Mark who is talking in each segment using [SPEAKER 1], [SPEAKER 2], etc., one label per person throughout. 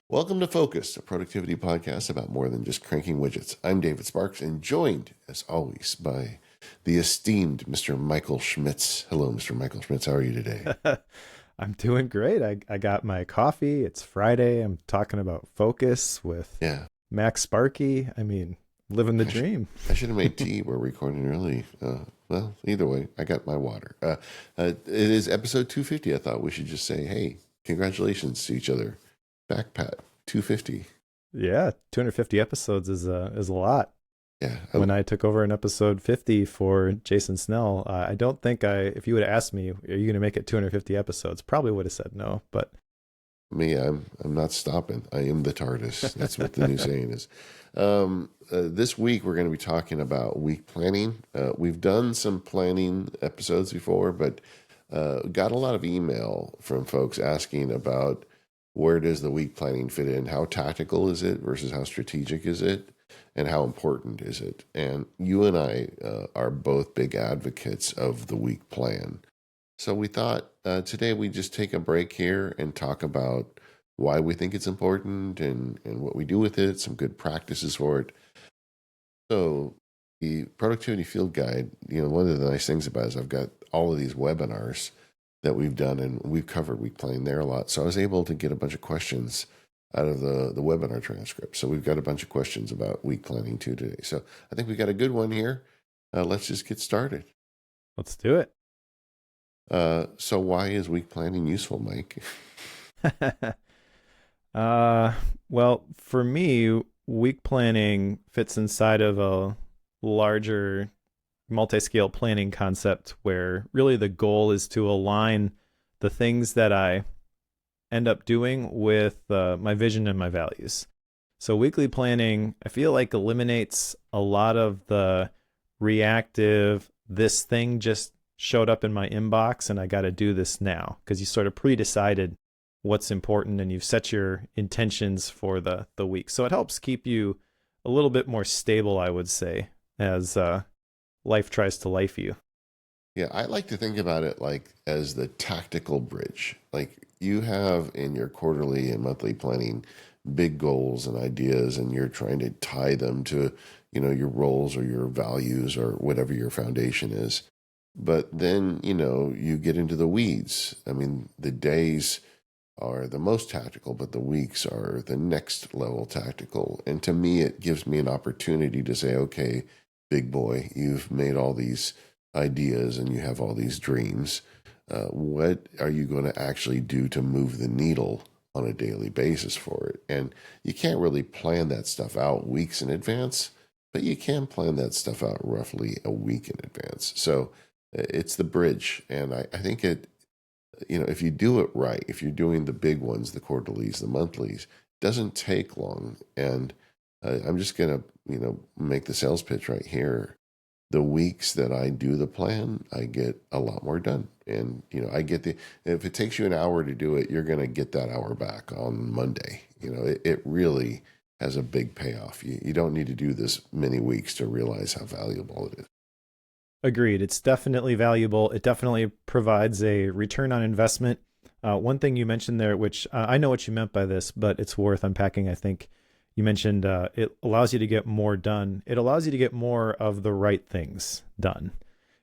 [SPEAKER 1] Welcome to Focus, a productivity podcast about more than just cranking widgets. I'm David Sparks and joined, as always, by the esteemed Mr. Michael Schmitz. Hello, Mr. Michael Schmitz. How are you today?
[SPEAKER 2] I'm doing great. I got my coffee. It's Friday. I'm talking about focus with
[SPEAKER 1] Yeah,
[SPEAKER 2] Max Sparky. I mean, living the
[SPEAKER 1] I, sh-
[SPEAKER 2] dream.
[SPEAKER 1] I should have made tea. We're recording early. Well, either way, I got my water. It is episode 250. I thought we should just say, hey, congratulations to each other. Back pat, 250.
[SPEAKER 2] Yeah, 250 episodes is a lot.
[SPEAKER 1] Yeah.
[SPEAKER 2] When I took over in episode 50 for Jason Snell, I don't think if you would have asked me, are you going to make it 250 episodes? Probably would have said no, but
[SPEAKER 1] Me, I'm not stopping. I am the TARDIS. That's what the new saying is. This week we're going to be talking about week planning. We've done some planning episodes before, but got a lot of email from folks asking about where does the week planning fit in? How tactical is it versus how strategic is it? And how important is it? And you and I are both big advocates of the week plan. So we thought today we'd just take a break here and talk about why we think it's important and what we do with it, some good practices for it. So the productivity field guide, one of the nice things about it is I've got all of these webinars that we've done and we've covered week planning there a lot. So I was able to get a bunch of questions out of the webinar transcript. So we've got a bunch of questions about week planning too today. So I think we got a good one here. Let's just get started.
[SPEAKER 2] let's do it.
[SPEAKER 1] So why is week planning useful, Mike?
[SPEAKER 2] Well, for me, week planning fits inside of a larger multi-scale planning concept where really the goal is to align the things that I end up doing with my vision and my values. So weekly planning, I feel like eliminates a lot of the reactive, this thing just showed up in my inbox and I got to do this now, because you sort of pre-decided what's important and you've set your intentions for the week. So it helps keep you a little bit more stable, I would say, as life tries to life you.
[SPEAKER 1] Yeah, I like to think about it like as the tactical bridge. Like you have in your quarterly and monthly planning big goals and ideas, and you're trying to tie them to, your roles or your values or whatever your foundation is. But then, you get into the weeds. I mean, the days are the most tactical, but the weeks are the next level tactical. And to me, it gives me an opportunity to say, okay, big boy, you've made all these ideas and you have all these dreams. What are you going to actually do to move the needle on a daily basis for it? And you can't really plan that stuff out weeks in advance, but you can plan that stuff out roughly a week in advance. So it's the bridge. And I think if you do it right, if you're doing the big ones, the quarterlies, the monthlies, it doesn't take long. And I'm just going to, make the sales pitch right here. The weeks that I do the plan, I get a lot more done. And, if it takes you an hour to do it, you're going to get that hour back on Monday. It really has a big payoff. You don't need to do this many weeks to realize how valuable it is.
[SPEAKER 2] Agreed. It's definitely valuable. It definitely provides a return on investment. One thing you mentioned there, which I know what you meant by this, but it's worth unpacking, I think. You mentioned it allows you to get more done. It allows you to get more of the right things done.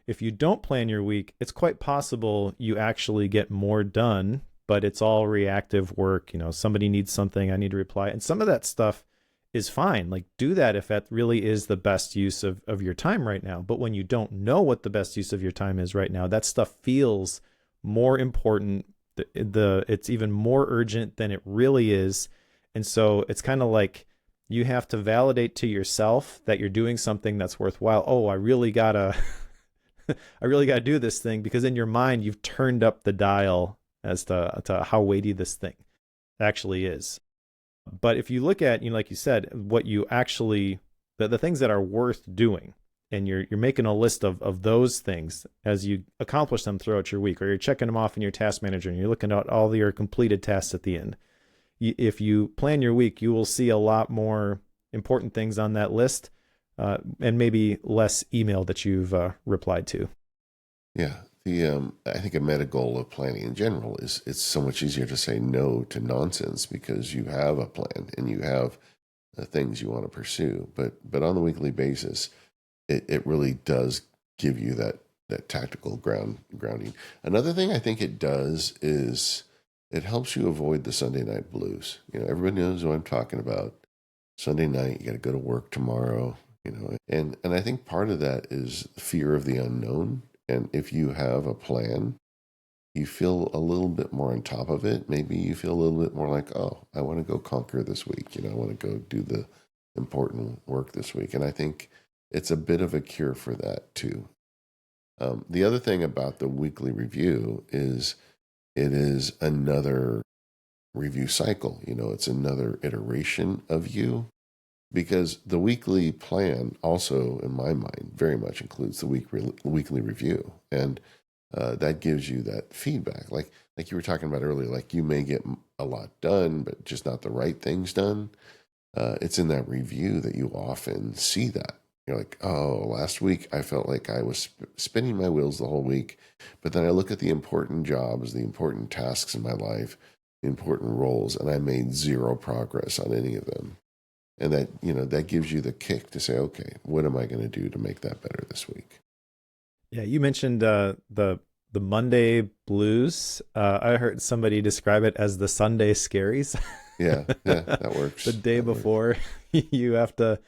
[SPEAKER 2] If you don't plan your week, it's quite possible you actually get more done, but it's all reactive work. Somebody needs something, I need to reply. And some of that stuff is fine. Like, do that if that really is the best use of your time right now. But when you don't know what the best use of your time is right now, that stuff feels more important. It's even more urgent than it really is. And so it's kind of like you have to validate to yourself that you're doing something that's worthwhile. Oh, I really gotta do this thing, because in your mind, you've turned up the dial as to how weighty this thing actually is. But if you look at, like you said, what you actually, the things that are worth doing, and you're making a list of those things as you accomplish them throughout your week, or you're checking them off in your task manager and you're looking at all your completed tasks at the end. If you plan your week, you will see a lot more important things on that list, and maybe less email that you've replied to.
[SPEAKER 1] Yeah. I think a meta goal of planning in general is it's so much easier to say no to nonsense because you have a plan and you have things you want to pursue. But on the weekly basis, it really does give you that tactical grounding. Another thing I think it does is it helps you avoid the Sunday night blues. Everybody knows what I'm talking about. Sunday night, you got to go to work tomorrow. And I think part of that is fear of the unknown. And if you have a plan, you feel a little bit more on top of it. Maybe you feel a little bit more like, oh, I want to go conquer this week. I want to go do the important work this week. And I think it's a bit of a cure for that too. The other thing about the weekly review is it is another review cycle. It's another iteration of you, because the weekly plan also, in my mind, very much includes the weekly review. And that gives you that feedback. Like you were talking about earlier, like you may get a lot done, but just not the right things done. It's in that review that you often see that. You're like, oh, last week I felt like I was spinning my wheels the whole week, but then I look at the important jobs, the important tasks in my life, the important roles, and I made zero progress on any of them. And that gives you the kick to say, okay, what am I going to do to make that better this week?
[SPEAKER 2] Yeah, you mentioned the Monday blues. I heard somebody describe it as the Sunday scaries.
[SPEAKER 1] Yeah, that works.
[SPEAKER 2] The day
[SPEAKER 1] That works.
[SPEAKER 2] before you have to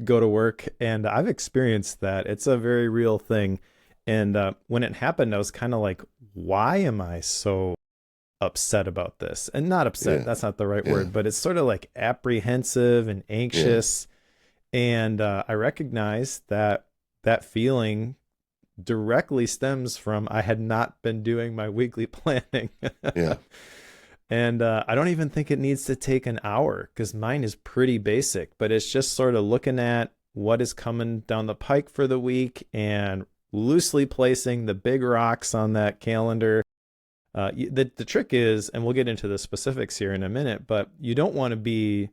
[SPEAKER 2] go to work, and I've experienced that. It's a very real thing. And when it happened, I was kind of like, why am I so upset about this? And not upset, that's not the right word, but it's sort of like apprehensive and anxious. And I recognize that feeling directly stems from I had not been doing my weekly planning.
[SPEAKER 1] Yeah.
[SPEAKER 2] And I don't even think it needs to take an hour because mine is pretty basic, but it's just sort of looking at what is coming down the pike for the week and loosely placing the big rocks on that calendar. The trick is, and we'll get into the specifics here in a minute, but you don't want to be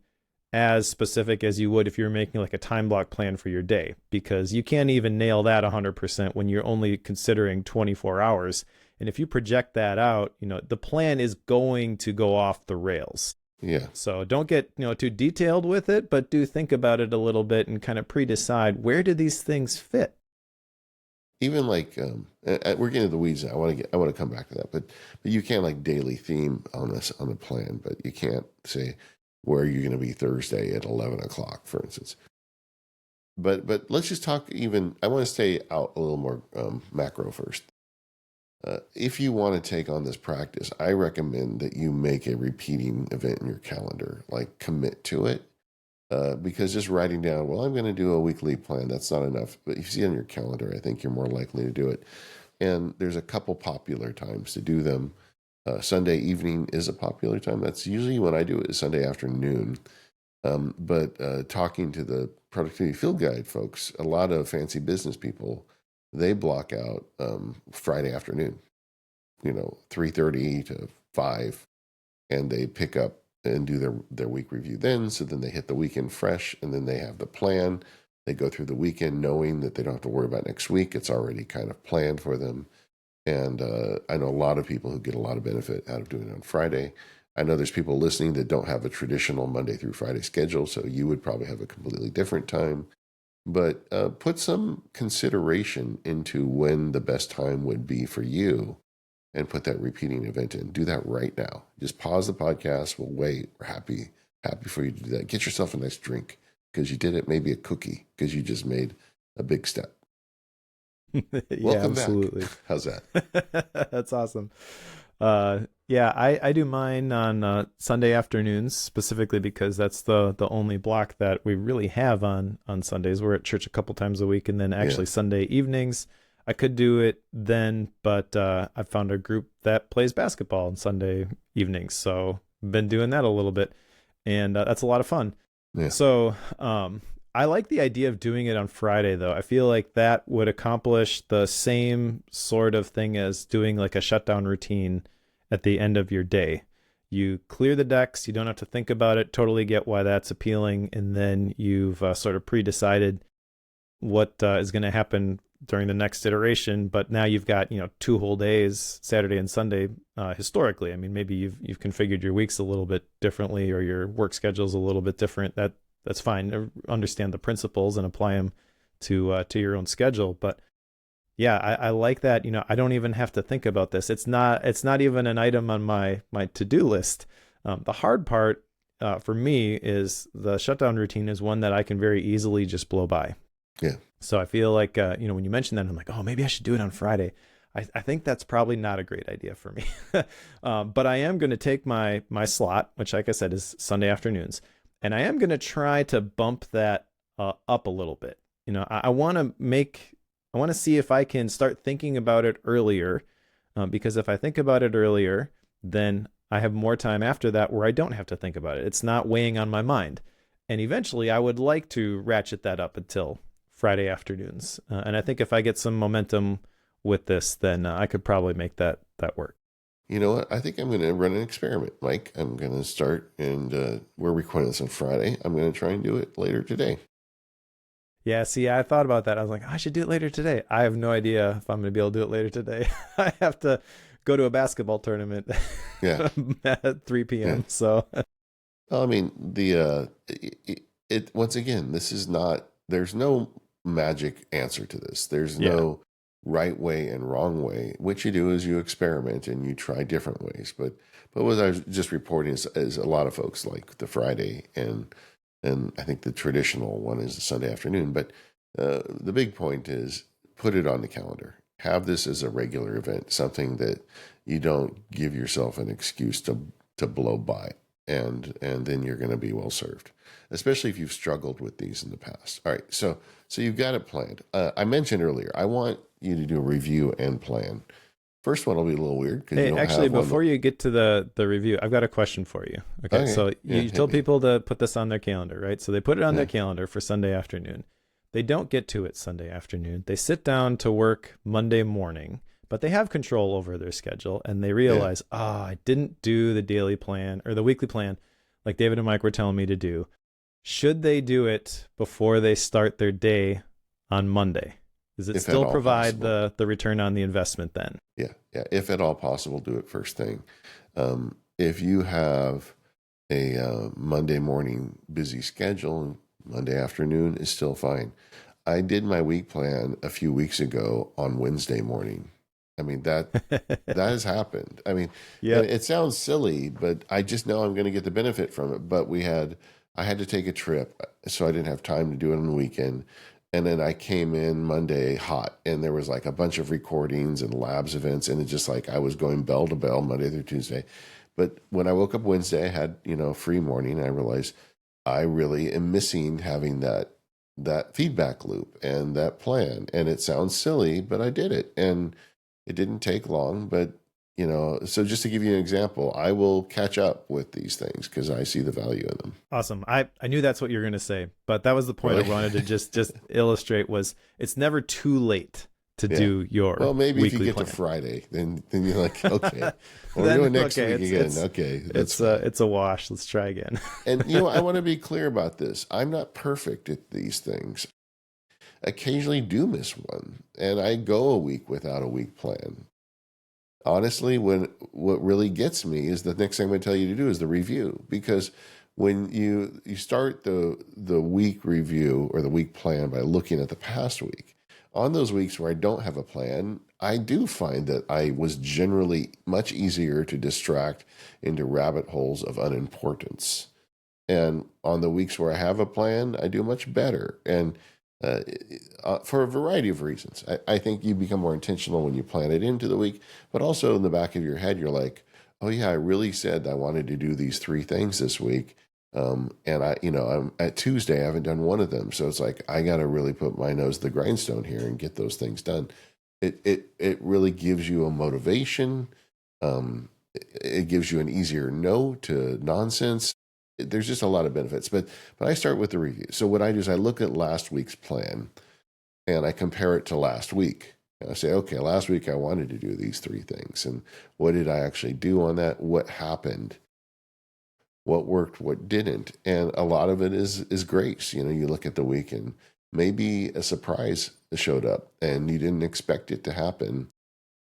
[SPEAKER 2] as specific as you would if you were making like a time block plan for your day, because you can't even nail that 100% when you're only considering 24 hours. And if you project that out, the plan is going to go off the rails.
[SPEAKER 1] Yeah.
[SPEAKER 2] So don't get, too detailed with it, but do think about it a little bit and kind of pre-decide, where do these things fit?
[SPEAKER 1] Even like we're getting into the weeds now. I want to come back to that, but you can like daily theme on this on the plan, but you can't say where you're going to be Thursday at 11 o'clock, for instance. But let's just talk. Even I want to stay out a little more macro first. If you want to take on this practice, I recommend that you make a repeating event in your calendar, like commit to it. Because just writing down, well, I'm going to do a weekly plan, that's not enough. But if you see it on your calendar, I think you're more likely to do it. And there's a couple popular times to do them. Sunday evening is a popular time. That's usually when I do it, is Sunday afternoon. But talking to the productivity field guide folks, a lot of fancy business people, they block out Friday afternoon, 3:30 to 5, and they pick up and do their week review then. So then they hit the weekend fresh, and then they have the plan. They go through the weekend knowing that they don't have to worry about next week. It's already kind of planned for them. And I know a lot of people who get a lot of benefit out of doing it on Friday. I know there's people listening that don't have a traditional Monday through Friday schedule, so you would probably have a completely different time. But put some consideration into when the best time would be for you and put that repeating event in. Do that right now. Just pause the podcast. We'll wait. We're happy for you to do that. Get yourself a nice drink because you did it. Maybe a cookie because you just made a big step. Welcome
[SPEAKER 2] absolutely.
[SPEAKER 1] back. How's that?
[SPEAKER 2] That's awesome. I do mine on Sunday afternoons specifically because that's the only block that we really have on Sundays. We're at church a couple times a week, and then actually Sunday evenings. I could do it then, but I found a group that plays basketball on Sunday evenings, so I've been doing that a little bit, and that's a lot of fun. Yeah. So I like the idea of doing it on Friday, though. I feel like that would accomplish the same sort of thing as doing like a shutdown routine at the end of your day. You clear the decks, you don't have to think about it, totally get why that's appealing, and then you've sort of pre-decided what is going to happen during the next iteration, but now you've got, 2 whole days, Saturday and Sunday, historically. I mean, maybe you've configured your weeks a little bit differently, or your work schedule's a little bit different. That's fine. Understand the principles and apply them to your own schedule. But yeah, I like that. I don't even have to think about this. It's not even an item on my to-do list. The hard part for me is the shutdown routine is one that I can very easily just blow by.
[SPEAKER 1] Yeah.
[SPEAKER 2] So I feel like, when you mentioned that, I'm like, oh, maybe I should do it on Friday. I think that's probably not a great idea for me. But I am going to take my slot, which, like I said, is Sunday afternoons, and I am going to try to bump that up a little bit. I want to see if I can start thinking about it earlier, because if I think about it earlier, then I have more time after that where I don't have to think about it. It's not weighing on my mind. And eventually I would like to ratchet that up until Friday afternoons. And I think if I get some momentum with this, then I could probably make that work.
[SPEAKER 1] You know what? I think I'm going to run an experiment, Mike. I'm going to start, and we're recording this on Friday. I'm going to try and do it later today.
[SPEAKER 2] Yeah, see, I thought about that. I was like, I should do it later today. I have no idea if I'm going to be able to do it later today. I have to go to a basketball tournament at 3 p.m.
[SPEAKER 1] Yeah.
[SPEAKER 2] So,
[SPEAKER 1] Well, I mean, it once again, there's no magic answer to this. There's no right way and wrong way. What you do is you experiment and you try different ways. But what I was just reporting is a lot of folks like the Friday, and I think the traditional one is the Sunday afternoon. But the big point is put it on the calendar. Have this as a regular event, something that you don't give yourself an excuse to blow by, and then you're going to be well served, especially if you've struggled with these in the past. All right, so you've got it planned. I mentioned earlier, I want you to do a review and plan. First one will be a little weird because
[SPEAKER 2] actually, before you get to the review, I've got a question for you. Okay. So you told people to put this on their calendar, right? So they put it on their calendar for Sunday afternoon. They don't get to it Sunday afternoon. They sit down to work Monday morning, but they have control over their schedule, and they realize, I didn't do the daily plan or the weekly plan like David and Mike were telling me to do. Should they do it before they start their day on Monday? Does it still provide the return on the investment then?
[SPEAKER 1] Yeah. If at all possible, do it first thing. If you have a Monday morning busy schedule, Monday afternoon is still fine. I did my week plan a few weeks ago on Wednesday morning. I mean, that has happened. I mean, it sounds silly, but I just know I'm going to get the benefit from it. But I had to take a trip, so I didn't have time to do it on the weekend. And then I came in Monday hot, and there was like a bunch of recordings and labs events, and it's just like I was going bell to bell Monday through Tuesday. But when I woke up Wednesday, I had, free morning. I realized I really am missing having that feedback loop and that plan. And it sounds silly, but I did it, and it didn't take long. But so just to give you an example, I will catch up with these things because I see the value in them.
[SPEAKER 2] Awesome. I knew that's what you were going to say, but that was the point I wanted to just illustrate was it's never too late to do your
[SPEAKER 1] maybe if you get
[SPEAKER 2] plan.
[SPEAKER 1] To Friday, then you're like, okay, we're doing next week again.
[SPEAKER 2] It's a wash. Let's try again.
[SPEAKER 1] And I want to be clear about this. I'm not perfect at these things. Occasionally do miss one, and I go a week without a week plan. Honestly, what really gets me is the next thing I'm going to tell you to do is the review, because when you start the week review or the week plan by looking at the past week, on those weeks where I don't have a plan, I do find that I was generally much easier to distract into rabbit holes of unimportance. And on the weeks where I have a plan, I do much better. And for a variety of reasons. I think you become more intentional when you plan it into the week, but also in the back of your head, you're like, oh yeah, I really said I wanted to do these 3 things this week. And I'm at Tuesday, I haven't done one of them. So it's like, I got to really put my nose to the grindstone here and get those things done. It really gives you a motivation. It gives you an easier no to nonsense. There's just a lot of benefits, but I start with the review. So what I do is I look at last week's plan and I compare it to last week. And I say, okay, last week I wanted to do these 3 things. And what did I actually do on that? What happened? What worked? What didn't? And a lot of it is grace. You look at the week and maybe a surprise showed up and you didn't expect it to happen,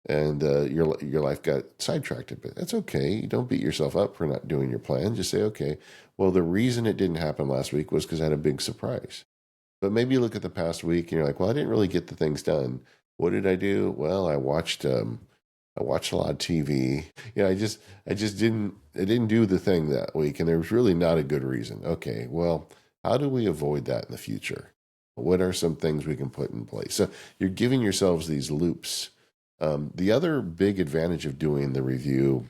[SPEAKER 1] and your life got sidetracked a bit. That's okay. You don't beat yourself up for not doing your plan. Just say, okay, well, the reason it didn't happen last week was because I had a big surprise. But maybe you look at the past week and you're like, well, I didn't really get the things done. What did I do? Well, I watched a lot of TV. I didn't do the thing that week, and there was really not a good reason. Okay, well, how do we avoid that in the future? What are some things we can put in place? So you're giving yourselves these loops. The other big advantage of doing the review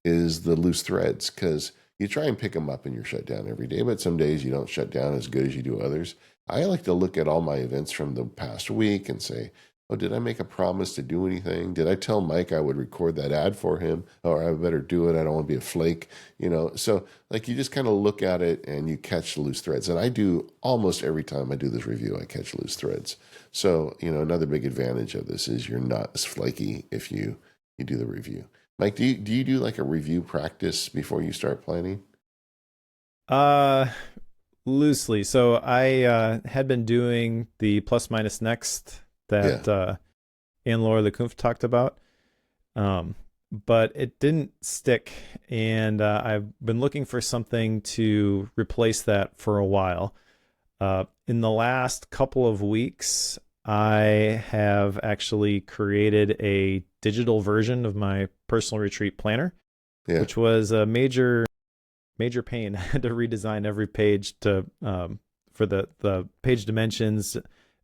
[SPEAKER 1] is the loose threads, because you try and pick them up in your shutdown every day, but some days you don't shut down as good as you do others. I like to look at all my events from the past week and say, oh, did I make a promise to do anything? Did I tell Mike I would record that ad for him? Or I better do it. I don't want to be a flake, So like you just kind of look at it and you catch loose threads. And I do almost every time I do this review, I catch loose threads. So, another big advantage of this is you're not as flaky if you do the review. Mike, do you do like a review practice before you start planning?
[SPEAKER 2] Loosely. So I had been doing the plus minus next that Anne Laura LeCunff talked about, but it didn't stick, and I've been looking for something to replace that for a while. In the last couple of weeks, I have actually created a digital version of my personal retreat planner, which was a major pain. I had to redesign every page to for the page dimensions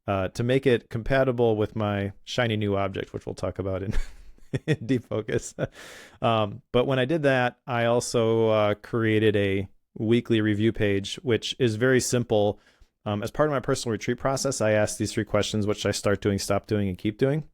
[SPEAKER 2] to make it compatible with my shiny new object, which we'll talk about in deep focus. But when I did that, I also created a weekly review page, which is very simple. As part of my personal retreat process, I asked these 3 questions: what should I start doing, stop doing, and keep doing?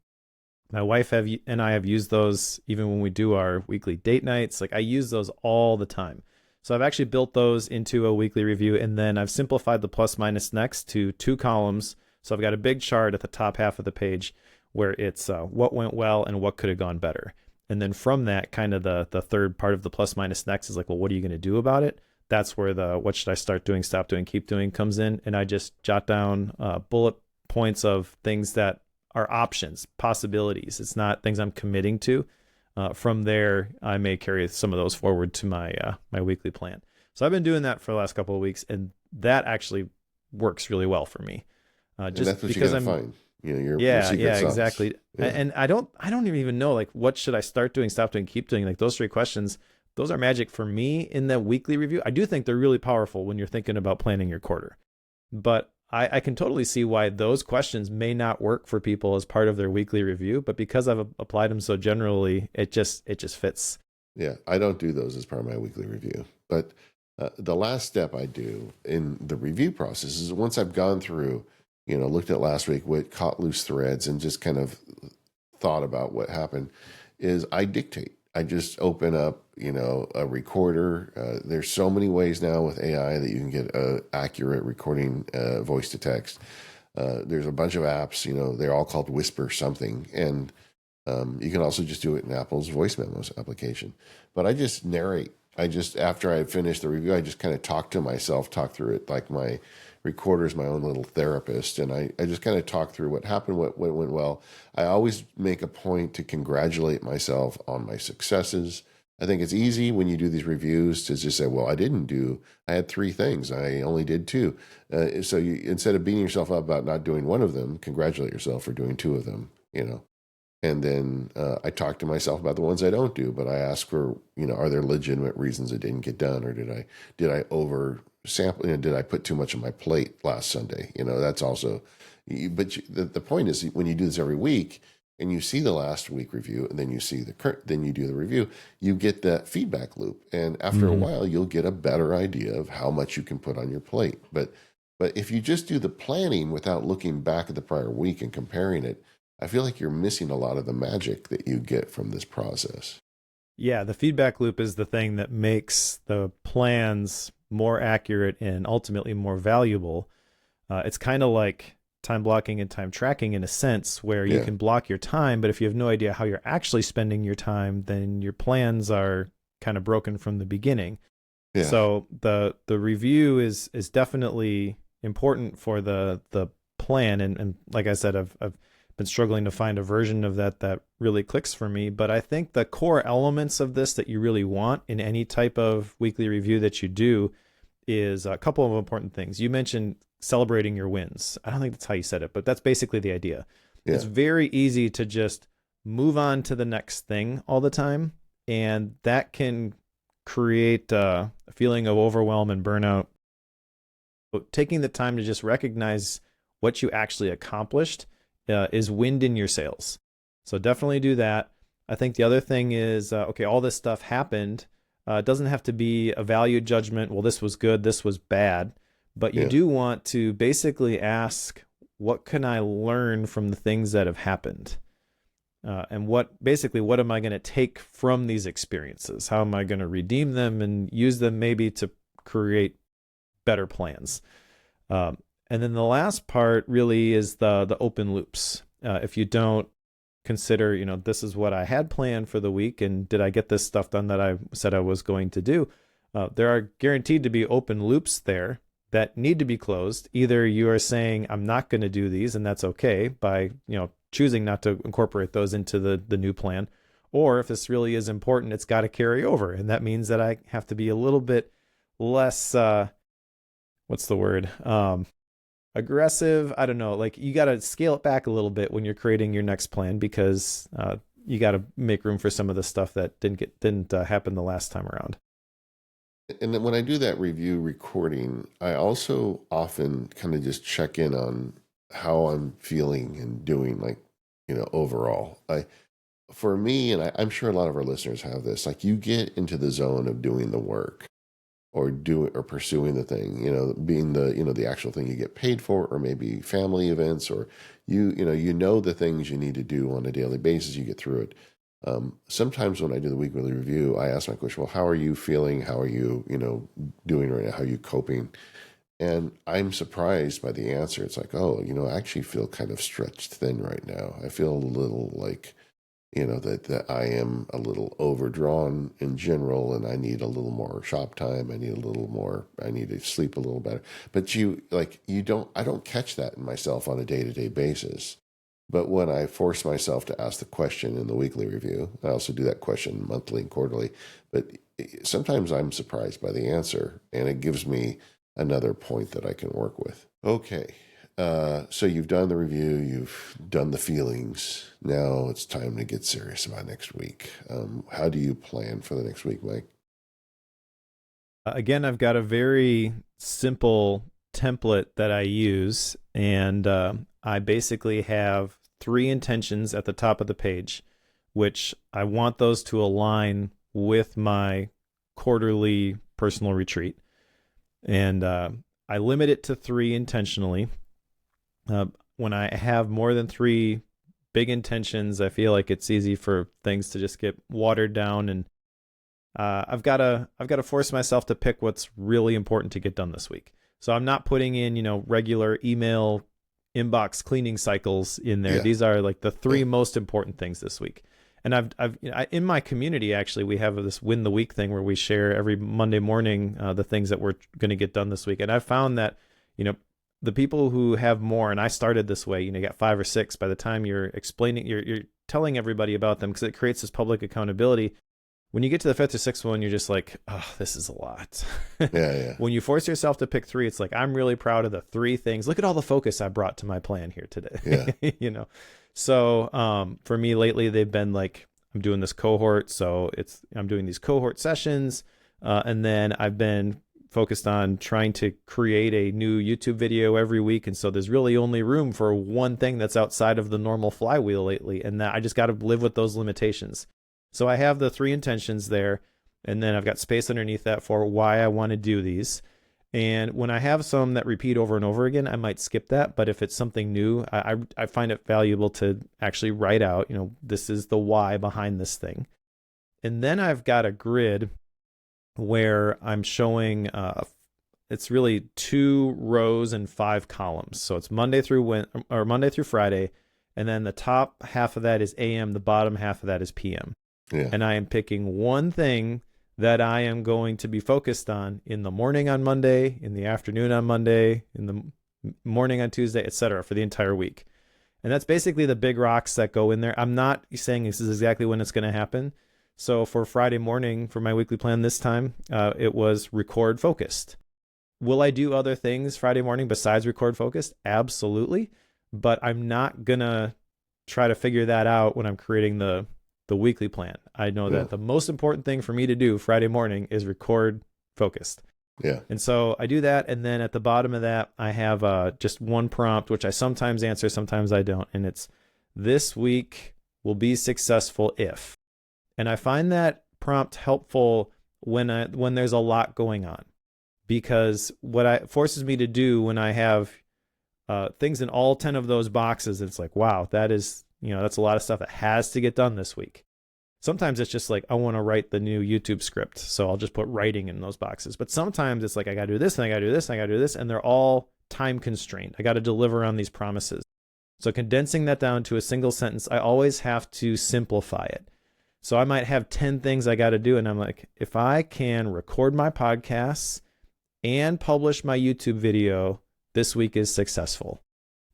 [SPEAKER 2] My wife and I have used those even when we do our weekly date nights. Like, I use those all the time. So I've actually built those into a weekly review, and then I've simplified the plus minus next to 2 columns. So I've got a big chart at the top half of the page where it's what went well and what could have gone better. And then from that, kind of the third part of the plus minus next is like, well, what are you going to do about it? That's where the what should I start doing, stop doing, keep doing comes in. And I just jot down bullet points of things that are options, possibilities. It's not things I'm committing to. From there, I may carry some of those forward to my my weekly plan. So I've been doing that for the last couple of weeks, and that actually works really well for me.
[SPEAKER 1] Just that's what because you gotta find. Your secret sauce.
[SPEAKER 2] Exactly. Yeah. And I don't even know, like, what should I start doing, stop doing, keep doing? Like, those 3 questions, those are magic for me in the weekly review. I do think they're really powerful when you're thinking about planning your quarter, but I can totally see why those questions may not work for people as part of their weekly review, but because I've applied them so generally, it just fits.
[SPEAKER 1] Yeah, I don't do those as part of my weekly review, but the last step I do in the review process is once I've gone through, looked at last week, what caught loose threads, and just kind of thought about what happened, is I dictate. I just open up, a recorder. There's so many ways now with AI that you can get a accurate recording, voice to text. There's a bunch of apps, they're all called Whisper something. And you can also just do it in Apple's voice memos application. But I just narrate. After I finish the review, I just kind of talk to myself, talk through it. Like, my recorder is my own little therapist. And I just kind of talk through what happened, what went well. I always make a point to congratulate myself on my successes. I think it's easy when you do these reviews to just say, well, I had 3 things. I only did 2. So instead of beating yourself up about not doing one of them, congratulate yourself for doing 2 of them, And then I talk to myself about the ones I don't do, but I ask for, are there legitimate reasons it didn't get done? Or did I over sample, did I put too much on my plate last Sunday? That's also, but the point is, when you do this every week and you see the last week review, and then you see then you do the review, you get that feedback loop. And after a while, you'll get a better idea of how much you can put on your plate. But if you just do the planning without looking back at the prior week and comparing it, I feel like you're missing a lot of the magic that you get from this process.
[SPEAKER 2] Yeah, the feedback loop is the thing that makes the plans more accurate and ultimately more valuable. It's kind of like time blocking and time tracking in a sense, where you can block your time, but if you have no idea how you're actually spending your time, then your plans are kind of broken from the beginning. Yeah. So the review is definitely important for the plan. And like I said, I've been struggling to find a version of that really clicks for me. But I think the core elements of this that you really want in any type of weekly review that you do is a couple of important things. You mentioned celebrating your wins. I don't think that's how you said it, but that's basically the idea. Yeah. It's very easy to just move on to the next thing all the time. And that can create a feeling of overwhelm and burnout. But taking the time to just recognize what you actually accomplished is wind in your sails. So definitely do that. I think the other thing is, okay, all this stuff happened. It doesn't have to be a value judgment. Well, this was good, this was bad. But you do want to basically ask, what can I learn from the things that have happened? And what am I going to take from these experiences? How am I going to redeem them and use them maybe to create better plans? And then the last part really is the open loops. If you don't consider, this is what I had planned for the week, and did I get this stuff done that I said I was going to do? There are guaranteed to be open loops there that need to be closed. Either you are saying, I'm not going to do these, and that's okay, by choosing not to incorporate those into the new plan. Or if this really is important, it's got to carry over. And that means that I have to be a little bit less, what's the word? Aggressive. I don't know. Like, you got to scale it back a little bit when you're creating your next plan, because you got to make room for some of the stuff that didn't happen the last time around.
[SPEAKER 1] And then when I do that review recording, I also often kind of just check in on how I'm feeling and doing, like, overall. For me, and I'm sure a lot of our listeners have this, like, you get into the zone of doing the work or pursuing the thing, being the actual thing you get paid for, or maybe family events, or the things you need to do on a daily basis. You get through it. Sometimes when I do the weekly review, I ask my question, well, how are you feeling? How are you, doing right now? How are you coping? And I'm surprised by the answer. It's like, oh, I actually feel kind of stretched thin right now. I feel a little like, that I am a little overdrawn in general, and I need a little more shop time. I need to sleep a little better. But I don't catch that in myself on a day-to-day basis. But when I force myself to ask the question in the weekly review, I also do that question monthly and quarterly, but sometimes I'm surprised by the answer, and it gives me another point that I can work with. Okay, so you've done the review, you've done the feelings. Now it's time to get serious about next week. How do you plan for the next week, Mike?
[SPEAKER 2] Again, I've got a very simple template that I use, and I basically have 3 intentions at the top of the page, which I want those to align with my quarterly personal retreat. And I limit it to 3 intentionally. When I have more than 3 big intentions, I feel like it's easy for things to just get watered down, and I've got to force myself to pick what's really important to get done this week. So I'm not putting in, regular email inbox cleaning cycles in there. Yeah. These are like the 3 most important things this week. And I've in my community, actually, we have this win the week thing where we share every Monday morning the things that we're going to get done this week. And I've found that, the people who have more, and I started this way, you got 5 or 6, by the time you're explaining, you're telling everybody about them, because it creates this public accountability. When you get to the 5th or 6th one, you're just like, oh, this is a lot. Yeah. When you force yourself to pick 3, it's like, I'm really proud of the 3 things. Look at all the focus I brought to my plan here today. Yeah. So for me lately, they've been like, I'm doing this cohort. So I'm doing these cohort sessions. And then I've been focused on trying to create a new YouTube video every week. And so there's really only room for one thing that's outside of the normal flywheel lately. And that I just got to live with those limitations. So I have the 3 intentions there, and then I've got space underneath that for why I want to do these. And when I have some that repeat over and over again, I might skip that. But if it's something new, I find it valuable to actually write out, this is the why behind this thing. And then I've got a grid where I'm showing, it's really 2 rows and 5 columns. So it's Monday through Friday. And then the top half of that is AM, the bottom half of that is PM. Yeah. And I am picking one thing that I am going to be focused on in the morning on Monday, in the afternoon on Monday, in the morning on Tuesday, etc., for the entire week. And that's basically the big rocks that go in there. I'm not saying this is exactly when it's going to happen. So for Friday morning, for my weekly plan this time, it was record focused. Will I do other things Friday morning besides record focused? Absolutely. But I'm not going to try to figure that out when I'm creating the weekly plan. I know that the most important thing for me to do Friday morning is record focused.
[SPEAKER 1] Yeah.
[SPEAKER 2] And so I do that. And then at the bottom of that, I have just one prompt, which I sometimes answer, sometimes I don't. And it's, this week will be successful if. And I find that prompt helpful when there's a lot going on, because what it forces me to do when I have things in all 10 of those boxes, it's like, wow, that's a lot of stuff that has to get done this week. Sometimes it's just like, I want to write the new YouTube script, so I'll just put writing in those boxes. But sometimes it's like, I got to do this, and I got to do this, and I got to do this, and they're all time constrained. I got to deliver on these promises. So condensing that down to a single sentence, I always have to simplify it. So I might have 10 things I got to do, and I'm like, if I can record my podcasts and publish my YouTube video, this week is successful.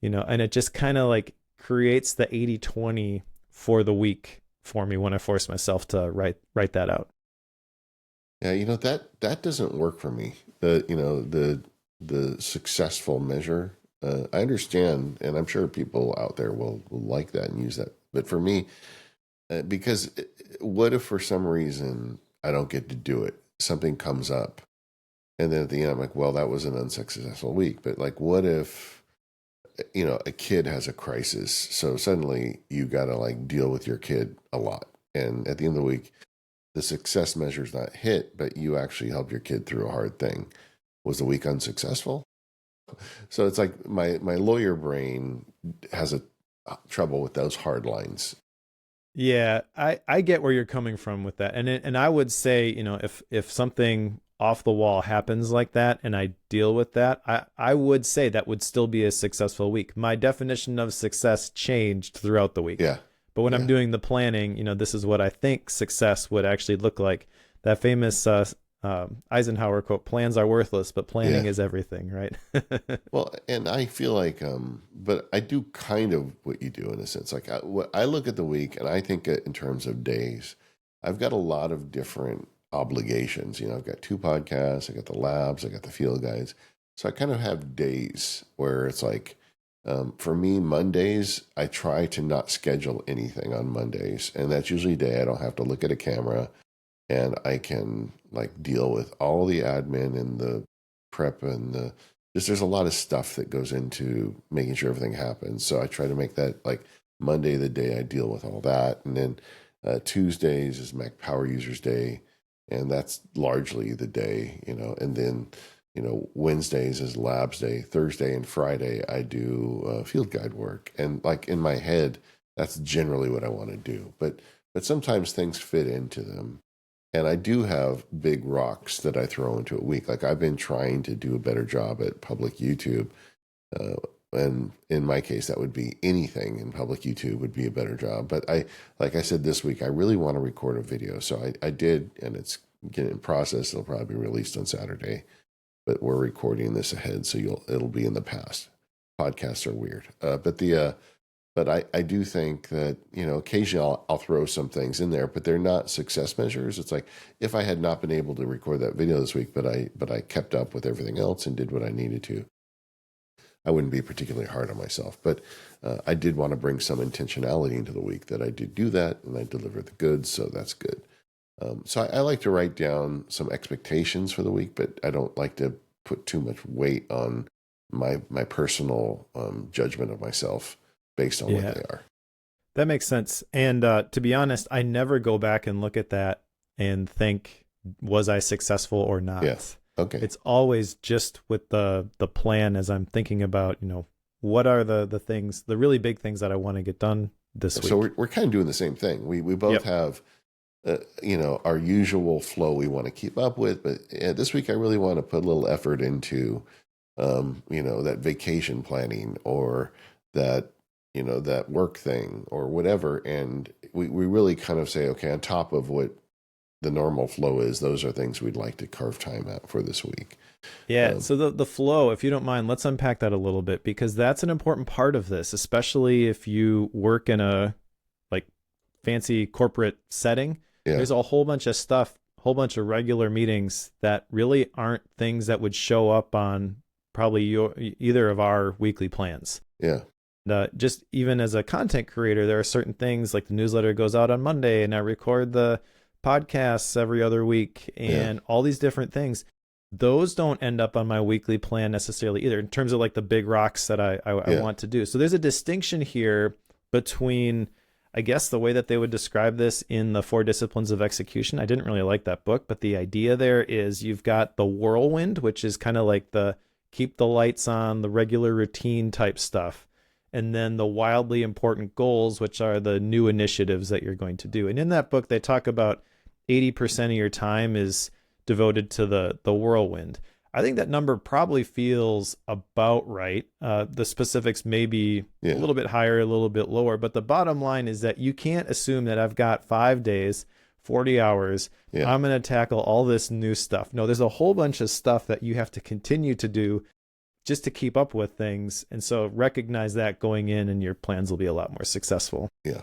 [SPEAKER 2] And it just kind of like creates the 80-20 for the week for me when I force myself to write that out.
[SPEAKER 1] Yeah, that doesn't work for me. The successful measure. I understand, and I'm sure people out there will like that and use that. But for me, because what if for some reason I don't get to do it? Something comes up, and then at the end I'm like, well, that was an unsuccessful week. But like, what if a kid has a crisis, so suddenly you got to like deal with your kid a lot, and at the end of the week the success measure is not hit, but you actually help your kid through a hard thing. Was the week unsuccessful? So it's like my lawyer brain has a trouble with those hard lines.
[SPEAKER 2] Yeah, I get where you're coming from with that. And I would say, if something off the wall happens like that and I deal with that, I would say that would still be a successful week. My definition of success changed throughout the week.
[SPEAKER 1] Yeah.
[SPEAKER 2] But when I'm doing the planning, this is what I think success would actually look like. That famous Eisenhower quote, plans are worthless, but planning is everything, right?
[SPEAKER 1] Well, and I feel like, but I do kind of what you do in a sense. Like I look at the week and I think in terms of days. I've got a lot of different obligations. I've got 2 podcasts, I got the labs, I got the field guides. So I kind of have days where it's like, for me, Mondays, I try to not schedule anything on Mondays. And that's usually a day I don't have to look at a camera, and I can like deal with all the admin and the prep and there's a lot of stuff that goes into making sure everything happens. So I try to make that like Monday the day I deal with all that. And then Tuesdays is Mac Power Users Day, and that's largely the day, and then, Wednesdays is Labs Day. Thursday and Friday, I do field guide work. And like in my head, that's generally what I want to do. But sometimes things fit into them. And I do have big rocks that I throw into a week. Like I've been trying to do a better job at public YouTube. And in my case, that would be anything in public YouTube would be a better job. But like I said, this week, I really want to record a video. So I did, and it's getting in process. It'll probably be released on Saturday, but we're recording this ahead. So it'll be in the past. Podcasts are weird. But I do think that, occasionally I'll throw some things in there, but they're not success measures. It's like, if I had not been able to record that video this week, but I kept up with everything else and did what I needed to, I wouldn't be particularly hard on myself. But I did want to bring some intentionality into the week, that I did do that and I delivered the goods. So that's good. So I like to write down some expectations for the week, but I don't like to put too much weight on my personal judgment of myself based on what they are.
[SPEAKER 2] That makes sense. And to be honest, I never go back and look at that and think, was I successful or not?
[SPEAKER 1] Yeah. Okay.
[SPEAKER 2] It's always just with the plan as I'm thinking about, what are the things, the really big things that I want to get done this week.
[SPEAKER 1] So we're kind of doing the same thing. We both have, our usual flow we want to keep up with. But this week I really want to put a little effort into, that vacation planning or that, that work thing or whatever. And we really kind of say, okay, on top of what the normal flow is those are things we'd like to carve time out for this week.
[SPEAKER 2] Yeah,
[SPEAKER 1] Um,
[SPEAKER 2] so the flow, if you don't mind, let's unpack that a little bit because that's an important part of this, especially if you work in a like fancy corporate setting.
[SPEAKER 1] yeah,
[SPEAKER 2] There's a whole bunch of stuff, whole bunch of regular meetings that really aren't things that would show up on probably either of our weekly plans.
[SPEAKER 1] yeah,
[SPEAKER 2] Just even as a content creator, there are certain things like the newsletter goes out on Monday and I record the podcasts every other week
[SPEAKER 1] yeah,
[SPEAKER 2] and all these different things. Those don't end up on my weekly plan necessarily either in terms of like the big rocks that I
[SPEAKER 1] yeah,
[SPEAKER 2] want to do. So there's a distinction here between, I guess, the way that they would describe this in the Four Disciplines of Execution. I didn't really like that book, but the idea there is you've got the whirlwind, which is kind of like the keep the lights on, the regular routine type stuff. And then the wildly important goals, which are the new initiatives that you're going to do. And in that book, they talk about 80% of your time is devoted to the whirlwind. I think that number probably feels about right. The specifics may be a
[SPEAKER 1] yeah,
[SPEAKER 2] little bit higher, a little bit lower, but the bottom line is that you can't assume that I've got 5 days, 40 hours.
[SPEAKER 1] yeah.
[SPEAKER 2] I'm going to tackle all this new stuff. No, there's a whole bunch of stuff that you have to continue to do just to keep up with things. And so recognize that going in and your plans will be a lot more successful.
[SPEAKER 1] Yeah.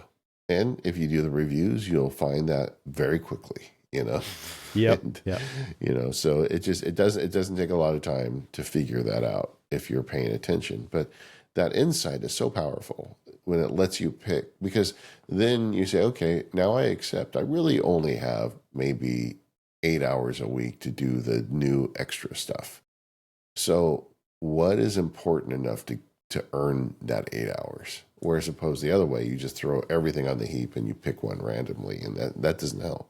[SPEAKER 1] And if you do the reviews, you'll find that very quickly, you know.
[SPEAKER 2] Yep.
[SPEAKER 1] And,
[SPEAKER 2] Yeah.
[SPEAKER 1] you know, so it doesn't take a lot of time to figure that out if you're paying attention. But that insight is so powerful when it lets you pick, because then you say, okay, now I accept I really only have maybe 8 hours a week to do the new extra stuff. So what is important enough to earn that 8 hours? Whereas opposed the other way, you just throw everything on the heap and you pick one randomly, and that doesn't help.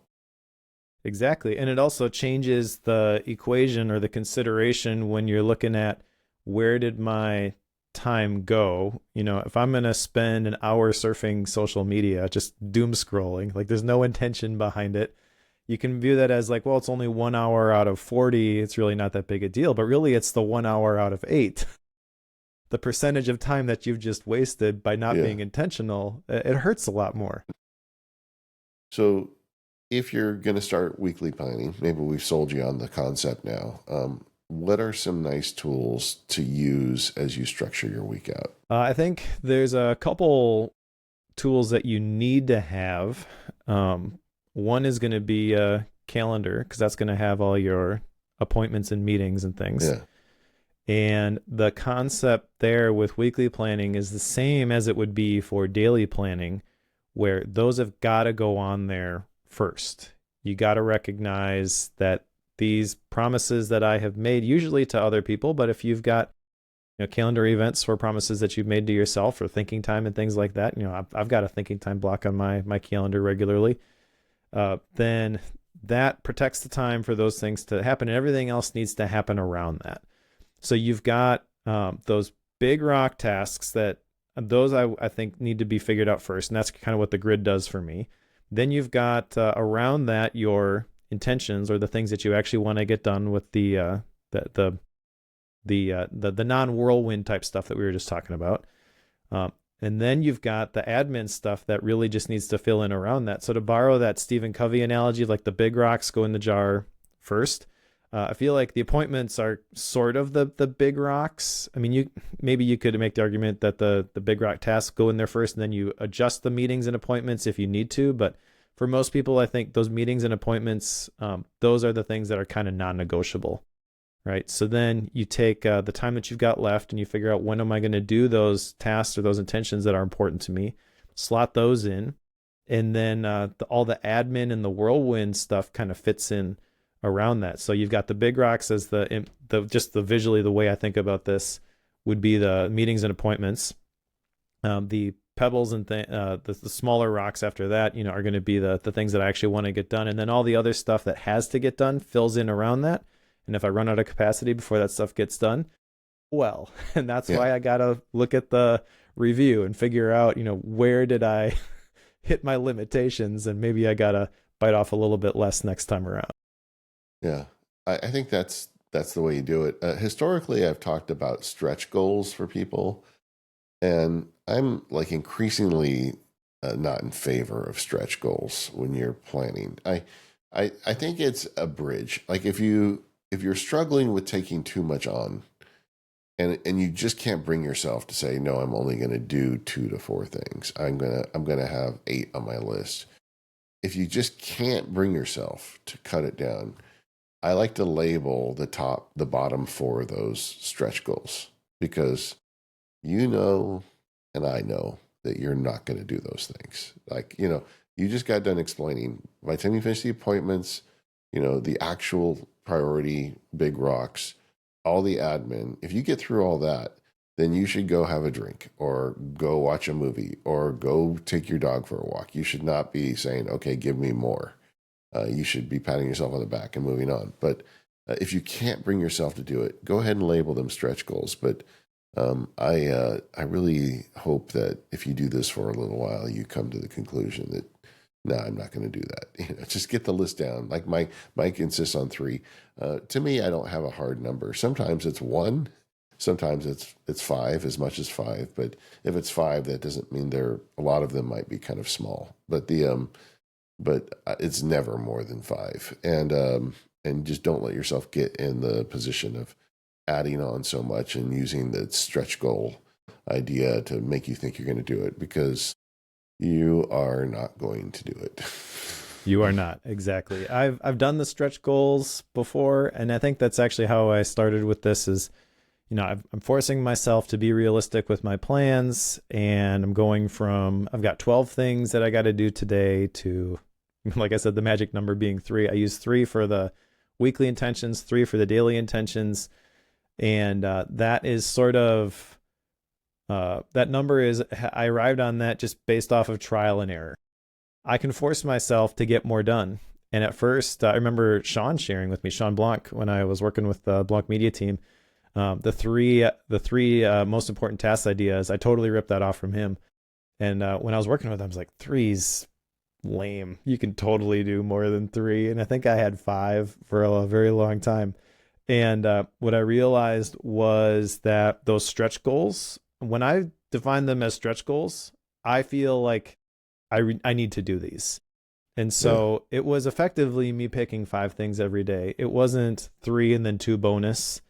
[SPEAKER 2] Exactly. And it also changes the equation or the consideration when you're looking at where did my time go? You know, if I'm going to spend an hour surfing social media, just doom scrolling, like there's no intention behind it. You can view that as like, well, it's only 1 hour out of 40. It's really not that big a deal, but really it's the 1 hour out of 8. The percentage of time that you've just wasted by not
[SPEAKER 1] Yeah.
[SPEAKER 2] being intentional, it hurts a lot more.
[SPEAKER 1] So if you're going to start weekly planning, maybe we've sold you on the concept now. What are some nice tools to use as you structure your week out?
[SPEAKER 2] I think there's a couple tools that you need to have. One is going to be a calendar because that's going to have all your appointments and meetings and things.
[SPEAKER 1] Yeah.
[SPEAKER 2] And the concept there with weekly planning is the same as it would be for daily planning, where those have got to go on there first. You got to recognize that these promises that I have made, usually to other people, but if you've got calendar events for promises that you've made to yourself or thinking time and things like that, I've got a thinking time block on my calendar regularly. Then that protects the time for those things to happen, and everything else needs to happen around that. So you've got those big rock tasks that those I think need to be figured out first, and that's kind of what the grid does for me. Then you've got around that your intentions or the things that you actually want to get done with the non-whirlwind type stuff that we were just talking about. And then you've got the admin stuff that really just needs to fill in around that. So to borrow that Stephen Covey analogy, like the big rocks go in the jar first. I feel like the appointments are sort of the big rocks. I mean, you could make the argument that the big rock tasks go in there first, and then you adjust the meetings and appointments if you need to. But for most people, I think those meetings and appointments, those are the things that are kind of non-negotiable, right? So then you take the time that you've got left and you figure out when am I going to do those tasks or those intentions that are important to me, slot those in, and then all the admin and the whirlwind stuff kind of fits in around that. So you've got the big rocks as the visually, the way I think about this would be the meetings and appointments. The pebbles and the smaller rocks after that, are going to be the things that I actually want to get done. And then all the other stuff that has to get done fills in around that. And if I run out of capacity before that stuff gets done, well, and that's why I got to look at the review and figure out, where did I hit my limitations, and maybe I got to bite off a little bit less next time around.
[SPEAKER 1] Yeah, I think that's the way you do it. Historically, I've talked about stretch goals for people, and I'm like increasingly not in favor of stretch goals when you're planning. I think it's a bridge. Like if you're struggling with taking too much on, and you just can't bring yourself to say, no, I'm only going to do 2 to 4 things. I'm gonna have 8 on my list. If you just can't bring yourself to cut it down, I like to label the bottom 4 of those stretch goals, because you know, and I know that you're not going to do those things. Like, you just got done explaining by the time you finish the appointments, the actual priority, big rocks, all the admin. If you get through all that, then you should go have a drink or go watch a movie or go take your dog for a walk. You should not be saying, okay, give me more. You should be patting yourself on the back and moving on. But if you can't bring yourself to do it, go ahead and label them stretch goals. But I really hope that if you do this for a little while, you come to the conclusion that no, I'm not going to do that. Just get the list down. Like Mike insists on 3. To me, I don't have a hard number. Sometimes it's 1. Sometimes it's 5, as much as 5. But if it's 5, that doesn't mean a lot of them might be kind of small. But it's never more than 5. And just don't let yourself get in the position of adding on so much and using the stretch goal idea to make you think you're going to do it, because you are not going to do it.
[SPEAKER 2] You are not. Exactly. I've done the stretch goals before, and I think that's actually how I started with this is, I'm forcing myself to be realistic with my plans, and I'm going from, I've got 12 things that I got to do today to, like I said, the magic number being 3. I use 3 for the weekly intentions, 3 for the daily intentions. And that is sort of, that number is, I arrived on that just based off of trial and error. I can force myself to get more done. And at first, I remember Sean sharing with me, Sean Blanc, when I was working with the Blanc Media team, the three most important task ideas, I totally ripped that off from him. And when I was working with him, I was like, 3's lame. You can totally do more than 3. And I think I had 5 for a very long time. And what I realized was that those stretch goals, when I define them as stretch goals, I feel like I need to do these. And so it was effectively me picking 5 things every day. It wasn't 3 and then 2 bonus.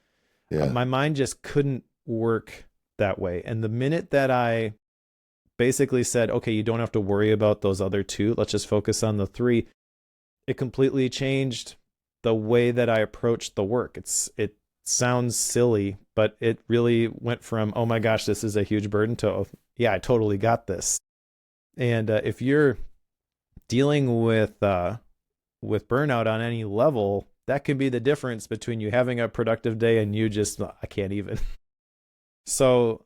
[SPEAKER 2] My mind just couldn't work that way. And the minute that I basically said, okay, you don't have to worry about those other 2, let's just focus on the 3, it completely changed the way that I approached the work. It sounds silly, but it really went from, oh my gosh, this is a huge burden, to, oh, yeah, I totally got this. And if you're dealing with burnout on any level, that can be the difference between you having a productive day and you just, I can't even. So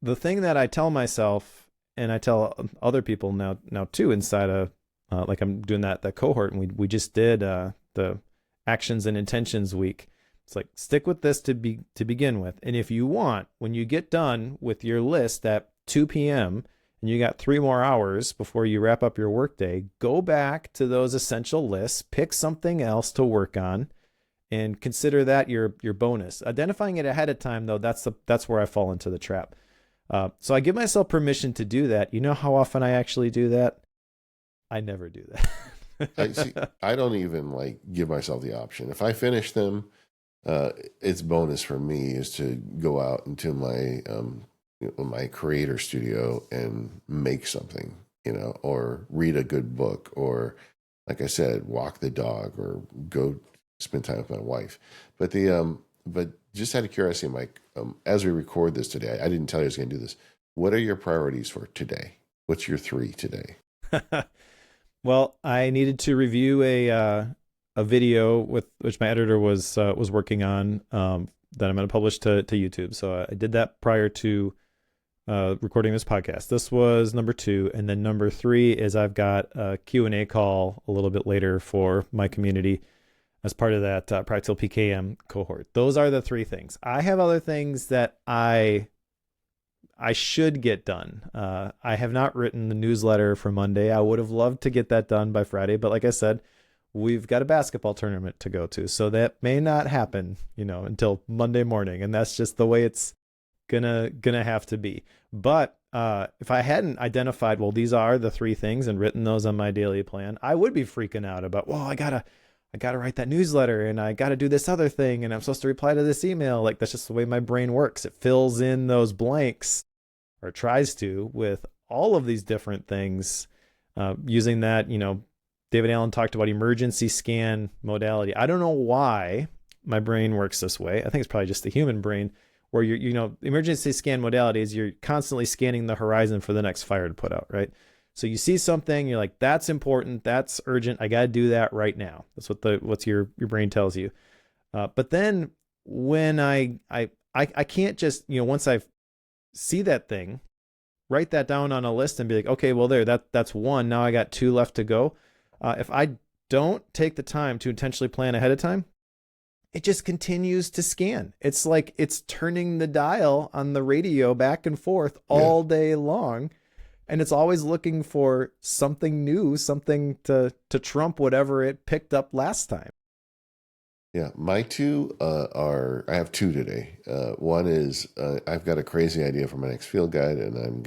[SPEAKER 2] the thing that I tell myself, and I tell other people now too, inside of like I'm doing that cohort, and we just did the actions and intentions week. It's like, stick with this to begin with. And if you want, when you get done with your list at 2 p.m. and you got 3 more hours before you wrap up your workday, go back to those essential lists, pick something else to work on, and consider that your bonus. Identifying it ahead of time, though, that's where I fall into the trap. So I give myself permission to do that. You know how often I actually do that? I never do that.
[SPEAKER 1] I don't even give myself the option. If I finish them, it's bonus for me is to go out into my creator studio and make something, or read a good book, or like I said, walk the dog, or go spend time with my wife. But just out of curiosity, Mike, as we record this today, I didn't tell you I was going to do this. What are your priorities for today? What's your 3 today?
[SPEAKER 2] Well, I needed to review a video which my editor was working on that I'm going to publish to YouTube. So I did that prior to recording this podcast. This was number 2, and then number 3 is I've got a Q&A call a little bit later for my community as part of that Practical PKM cohort. Those are the 3 things. I have other things that I should get done. I have not written the newsletter for Monday. I would have loved to get that done by Friday, but like I said, we've got a basketball tournament to go to, so that may not happen, until Monday morning, and that's just the way it's gonna have to be. But if I hadn't identified, well, these are the three things and written those on my daily plan, I would be freaking out about, well, I gotta write that newsletter and I gotta do this other thing and I'm supposed to reply to this email. Like that's just the way my brain works. It fills in those blanks, or tries to, with all of these different things, using that, David Allen talked about emergency scan modality. I don't know why my brain works this way. I think it's probably just the human brain, where emergency scan modality is you're constantly scanning the horizon for the next fire to put out, right? So you see something, you're like, that's important, that's urgent, I got to do that right now. That's what your brain tells you. But then when I can't just, once I see that thing, write that down on a list and be like, okay, well that's one. Now I got two left to go. If I don't take the time to intentionally plan ahead of time, it just continues to scan. It's like it's turning the dial on the radio back and forth all day long. And it's always looking for something new, something to trump whatever it picked up last time.
[SPEAKER 1] Yeah, my two I have two today. One is I've got a crazy idea for my next field guide, and I'm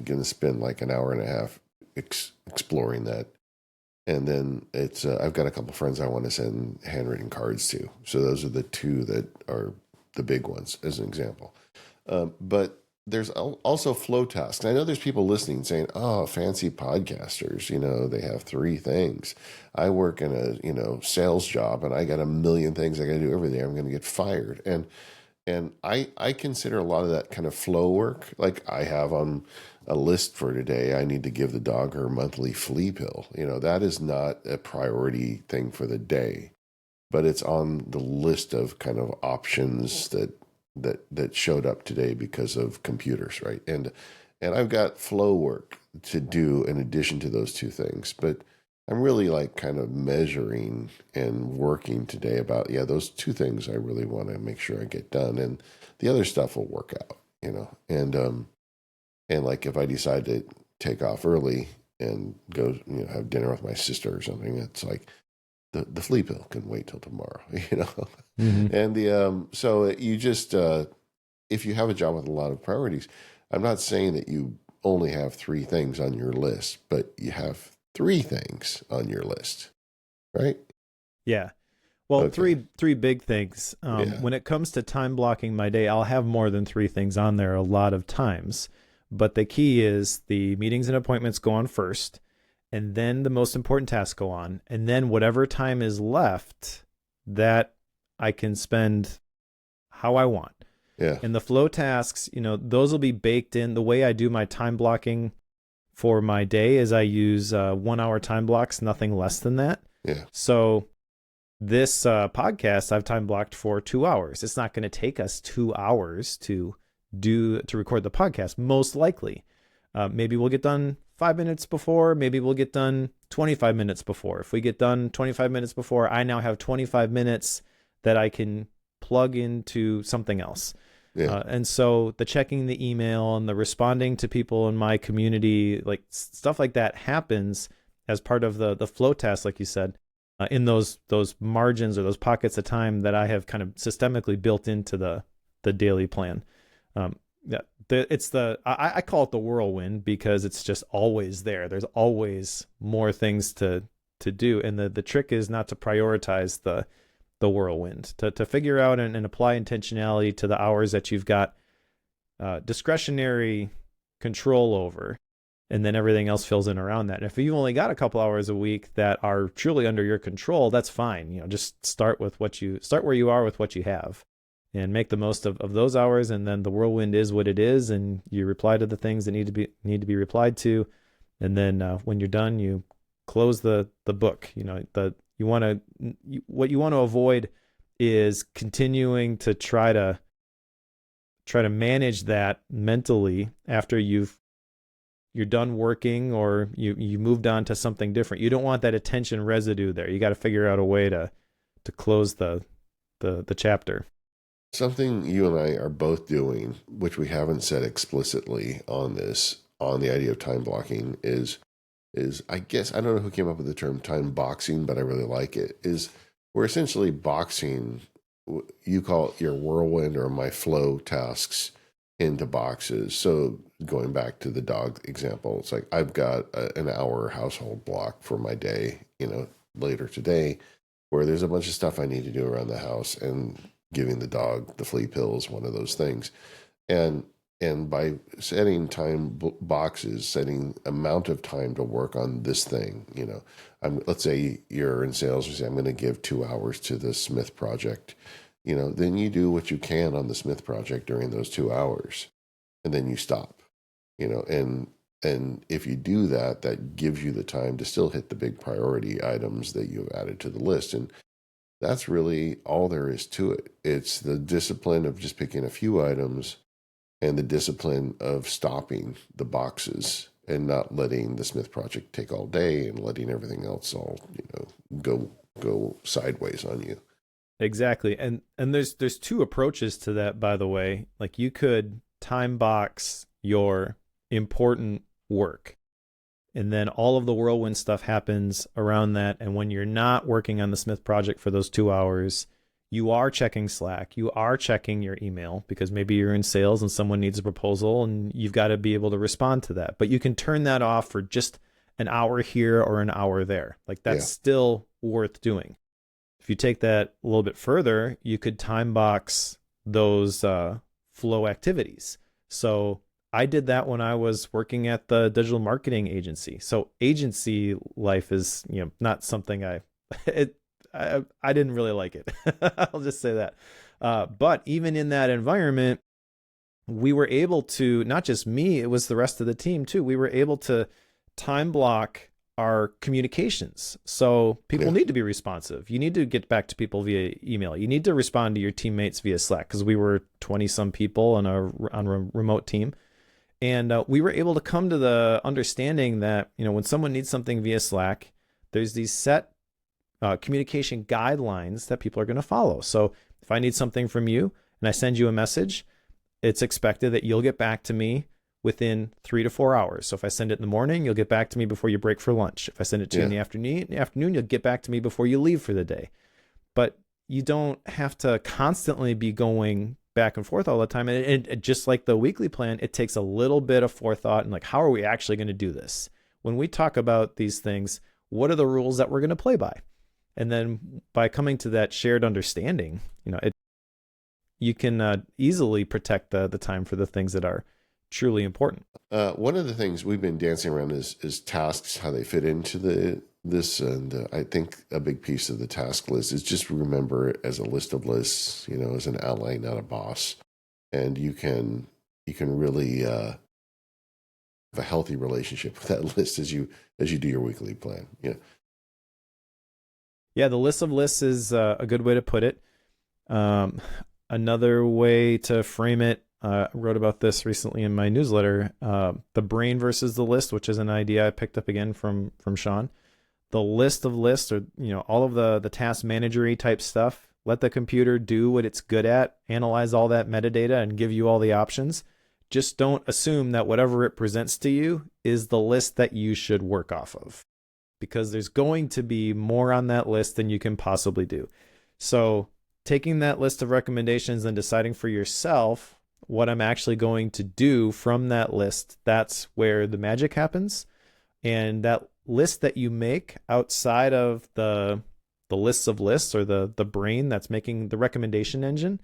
[SPEAKER 1] gonna spend like an hour and a half exploring that. And then it's I've got a couple friends I want to send handwritten cards to. So those are the two that are the big ones, as an example. But there's also flow tasks. I know there's people listening saying, "Oh, fancy podcasters, they have three things. I work in a sales job, and I got a million things I got to do every day. I'm going to get fired." And I consider a lot of that kind of flow work. Like I have on a list for today, I need to give the dog her monthly flea pill. That is not a priority thing for the day, but it's on the list of kind of options that showed up today because of computers, right? And I've got flow work to do in addition to those two things, but I'm really like kind of measuring and working today about, those two things I really want to make sure I get done, and the other stuff will work out, and like if I decide to take off early and go, have dinner with my sister or something, it's like the flea pill can wait till tomorrow,
[SPEAKER 2] Mm-hmm.
[SPEAKER 1] And so you just if you have a job with a lot of priorities, I'm not saying that you only have three things on your list, but you have three things on your list, right?
[SPEAKER 2] Yeah. Well,
[SPEAKER 1] Okay.
[SPEAKER 2] three big things. When it comes to time blocking my day, I'll have more than three things on there a lot of times. But the key is the meetings and appointments go on first, and then the most important tasks go on, and then whatever time is left, that I can spend how I want.
[SPEAKER 1] Yeah.
[SPEAKER 2] And the flow tasks, those will be baked in. The way I do my time blocking for my day is I use 1 hour time blocks, nothing less than that.
[SPEAKER 1] Yeah.
[SPEAKER 2] So this podcast I've time blocked for 2 hours. It's not going to take us 2 hours to record the podcast, most likely. Maybe we'll get done 5 minutes before, maybe we'll get done 25 minutes before. If we get done 25 minutes before, I now have 25 minutes that I can plug into something else.
[SPEAKER 1] Yeah.
[SPEAKER 2] And so the checking the email and the responding to people in my community, like stuff like that, happens as part of the flow task, like you said, in those margins or those pockets of time that I have kind of systemically built into the daily plan. I call it the whirlwind because it's just always there. There's always more things to do, and the trick is not to prioritize the whirlwind, to figure out and apply intentionality to the hours that you've got discretionary control over, and then everything else fills in around that. And if you've only got a couple hours a week that are truly under your control, that's fine. Just start where you are with what you have, and make the most of those hours. And then the whirlwind is what it is, and you reply to the things that need to be replied to, and then when you're done, you close the book. What you want to avoid is continuing to try to manage that mentally after you're done working or you moved on to something different. You don't want that attention residue there. You got to figure out a way to close the chapter.
[SPEAKER 1] Something you and I are both doing, which we haven't said explicitly on the idea of time blocking, is I guess, I don't know who came up with the term time boxing, but I really like it, is we're essentially boxing, you call it your whirlwind or my flow tasks, into boxes. So going back to the dog example, it's like I've got an hour household block for my day, later today, where there's a bunch of stuff I need to do around the house, and giving the dog the flea pill is one of those things. And by setting boxes, setting amount of time to work on this thing, let's say you're in sales, you say I'm going to give 2 hours to the Smith project, then you do what you can on the Smith project during those 2 hours, and then you stop, and if you do that, that gives you the time to still hit the big priority items that you've added to the list. And that's really all there is to it. It's the discipline of just picking a few items, and the discipline of stopping the boxes and not letting the Smith project take all day, and letting everything else all, go sideways on you.
[SPEAKER 2] Exactly. And there's two approaches to that, by the way. Like, you could time box your important work, and then all of the whirlwind stuff happens around that. And when you're not working on the Smith project for those 2 hours, you are checking Slack, you are checking your email, because maybe you're in sales and someone needs a proposal and you've got to be able to respond to that. But you can turn that off for just an hour here or an hour there. Like, that's still worth doing. If you take that a little bit further, you could time box those flow activities. So I did that when I was working at the digital marketing agency. So agency life is, not something I didn't really like it. I'll just say that. But even in that environment, we were able to, not just me, it was the rest of the team too. We were able to time block our communications. So people need to be responsive. You need to get back to people via email. You need to respond to your teammates via Slack, because we were 20 some people on a remote team. And we were able to come to the understanding that, when someone needs something via Slack, there's these set communication guidelines that people are going to follow. So if I need something from you and I send you a message, it's expected that you'll get back to me within 3 to 4 hours. So if I send it in the morning, you'll get back to me before you break for lunch. If I send it to you in the afternoon, you'll get back to me before you leave for the day. But you don't have to constantly be going back and forth all the time. And just like the weekly plan, it takes a little bit of forethought and, like, how are we actually going to do this? When we talk about these things, what are the rules that we're going to play by? And then by coming to that shared understanding, you can easily protect the time for the things that are truly important.
[SPEAKER 1] One of the things we've been dancing around is tasks, how they fit into this. And I think a big piece of the task list is just remember it as a list of lists, as an ally, not a boss. And you can really have a healthy relationship with that list as you do your weekly plan.
[SPEAKER 2] Yeah, the list of lists is a good way to put it. Another way to frame it, I wrote about this recently in my newsletter, the brain versus the list, which is an idea I picked up again from Sean. The list of lists, or all of the task managery type stuff, let the computer do what it's good at, analyze all that metadata and give you all the options. Just don't assume that whatever it presents to you is the list that you should work off of, because there's going to be more on that list than you can possibly do. So taking that list of recommendations and deciding for yourself what I'm actually going to do from that list, that's where the magic happens. And that list that you make outside of the lists of lists, or the brain that's making the recommendation engine,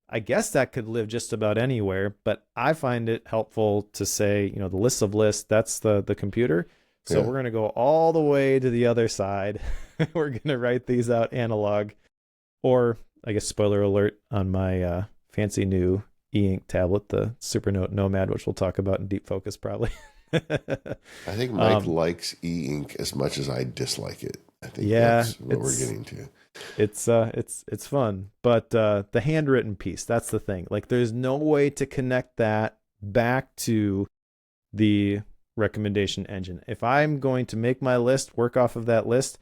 [SPEAKER 2] I guess that could live just about anywhere. But I find it helpful to say, the lists of lists, that's the computer. So we're going to go all the way to the other side. We're going to write these out analog, or I guess spoiler alert on my fancy new e-ink tablet, the Supernote Nomad, which we'll talk about in deep focus probably.
[SPEAKER 1] I think Mike likes e-ink as much as I dislike it. I think that's what we're getting to.
[SPEAKER 2] It's fun, but the handwritten piece, that's the thing. Like, there's no way to connect that back to the recommendation engine. If I'm going to make my list, work off of that list,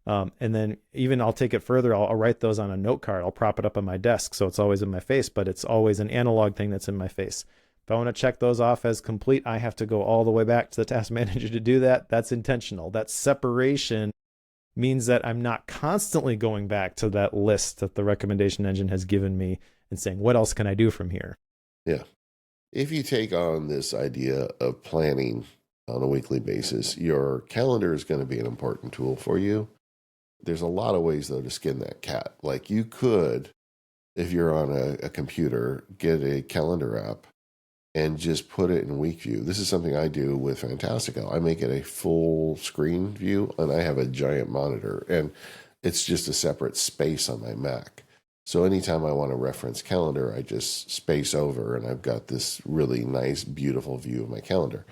[SPEAKER 2] and then even I'll take it further, I'll write those on a note card. I'll prop it up on my desk so it's always in my face, but it's always an analog thing that's in my face. If I want to check those off as complete, I have to go all the way back to the task manager to do that. That's intentional. That separation means that I'm not constantly going back to that list that the recommendation engine has given me and saying, what else can I do from here?
[SPEAKER 1] Yeah. if you take on this idea of planning on a weekly basis, your calendar is going to be an important tool for you. There's a lot of ways, though, to skin that cat. Like you could, if you're on a computer, get a calendar app and just put it in week view. This is something I do with Fantastical. I make it a full screen view, and I have a giant monitor, and it's just a separate space on my Mac. So anytime I want to reference calendar, I just space over, and I've got this really nice, beautiful view of my calendar.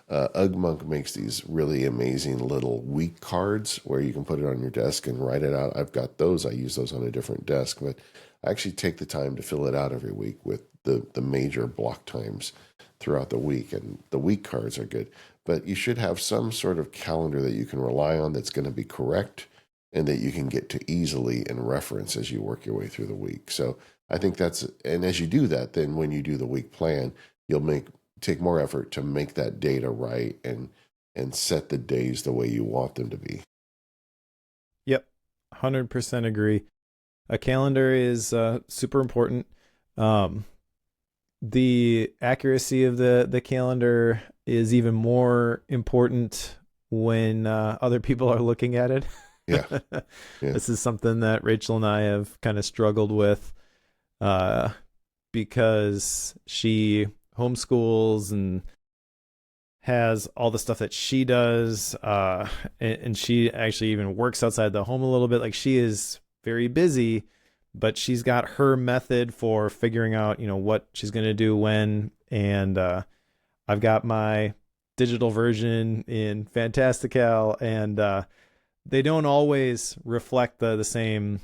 [SPEAKER 1] Ugmonk makes these really amazing little week cards where you can put it on your desk and write it out. I've got those. I use those on a different desk, but I actually take the time to fill it out every week with the major block times throughout the week. And the week cards are good. But you should have some sort of calendar that you can rely on that's going to be correct and that you can get to easily and reference as you work your way through the week. So I think and as you do that, then when you do the week plan, you'll take more effort to make that data right and set the days the way you want them to be.
[SPEAKER 2] Yep, 100% agree. A calendar is super important. The accuracy of the calendar is even more important when other people are looking at it.
[SPEAKER 1] Yeah.
[SPEAKER 2] This is something that Rachel and I have kind of struggled with because she homeschools and has all the stuff that she does, and she actually even works outside the home a little bit. Like, she is very busy, but she's got her method for figuring out, what she's going to do when. And I've got my digital version in Fantastical, and they don't always reflect the same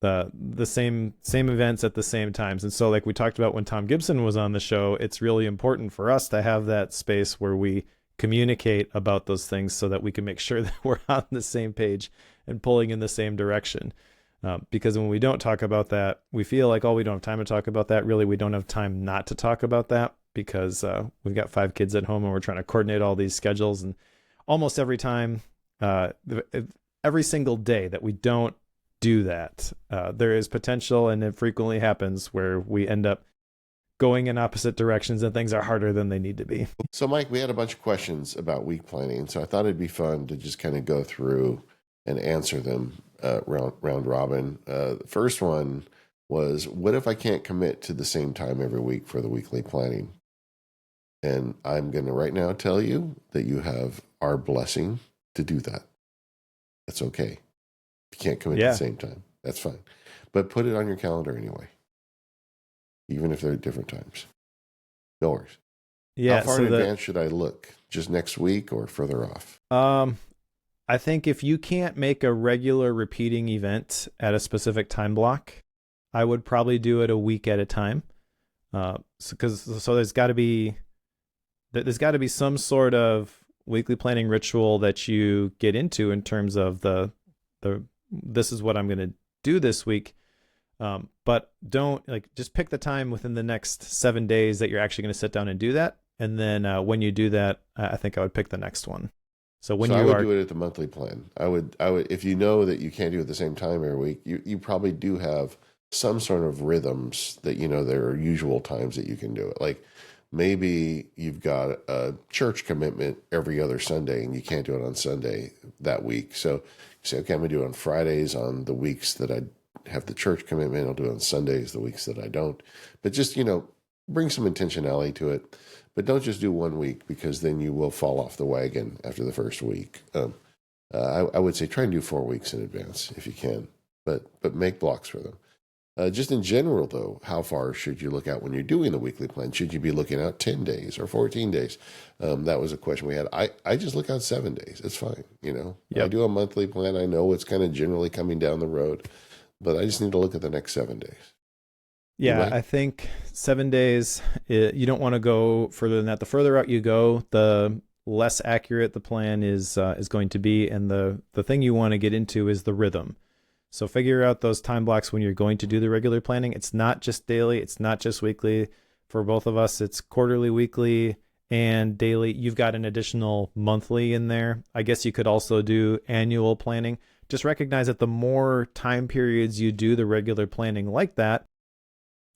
[SPEAKER 2] events at the same times. And so, like we talked about when Tom Gibson was on the show, it's really important for us to have that space where we communicate about those things so that we can make sure that we're on the same page and pulling in the same direction. Because when we don't talk about that, we feel like, we don't have time to talk about that. Really, we don't have time not to talk about that because we've got 5 kids at home and we're trying to coordinate all these schedules. And almost every time, every single day that we don't do that, there is potential, and it frequently happens, where we end up going in opposite directions and things are harder than they need to be.
[SPEAKER 1] So, Mike, we had a bunch of questions about week planning, so I thought it'd be fun to just kind of go through and answer them round robin. The first one was, what if I can't commit to the same time every week for the weekly planning? And I'm going to right now tell you that you have our blessing to do that. That's okay. If you can't commit at the same time, that's fine. But put it on your calendar anyway, even if they're at different times. No worries.
[SPEAKER 2] Yeah.
[SPEAKER 1] How far in advance should I look? Just next week or further off?
[SPEAKER 2] I think if you can't make a regular repeating event at a specific time block, I would probably do it a week at a time. So there's got to be some sort of weekly planning ritual that you get into in terms of the this is what I'm going to do this week. But don't just pick the time within the next 7 days that you're actually going to sit down and do that. And then when you do that, I think I would pick the next one. So I would do
[SPEAKER 1] it at the monthly plan. I would, if you know that you can't do it at the same time every week, you probably do have some sort of rhythms that, there are usual times that you can do it. Like maybe you've got a church commitment every other Sunday and you can't do it on Sunday that week. So you say, okay, I'm going to do it on Fridays on the weeks that I have the church commitment. I'll do it on Sundays the weeks that I don't. But just, bring some intentionality to it. But don't just do 1 week, because then you will fall off the wagon after the first week. I would say try and do 4 weeks in advance if you can, but make blocks for them. Just in general, though, how far should you look out when you're doing the weekly plan? Should you be looking out 10 days or 14 days? That was a question we had. I just look out 7 days. It's fine. Yep. I do a monthly plan. I know it's kind of generally coming down the road, but I just need to look at the next 7 days.
[SPEAKER 2] Yeah, I think 7 days, you don't want to go further than that. The further out you go, the less accurate the plan is going to be. And the thing you want to get into is the rhythm. So figure out those time blocks when you're going to do the regular planning. It's not just daily. It's not just weekly. For both of us, it's quarterly, weekly, and daily. You've got an additional monthly in there. I guess you could also do annual planning. Just recognize that the more time periods you do the regular planning like that,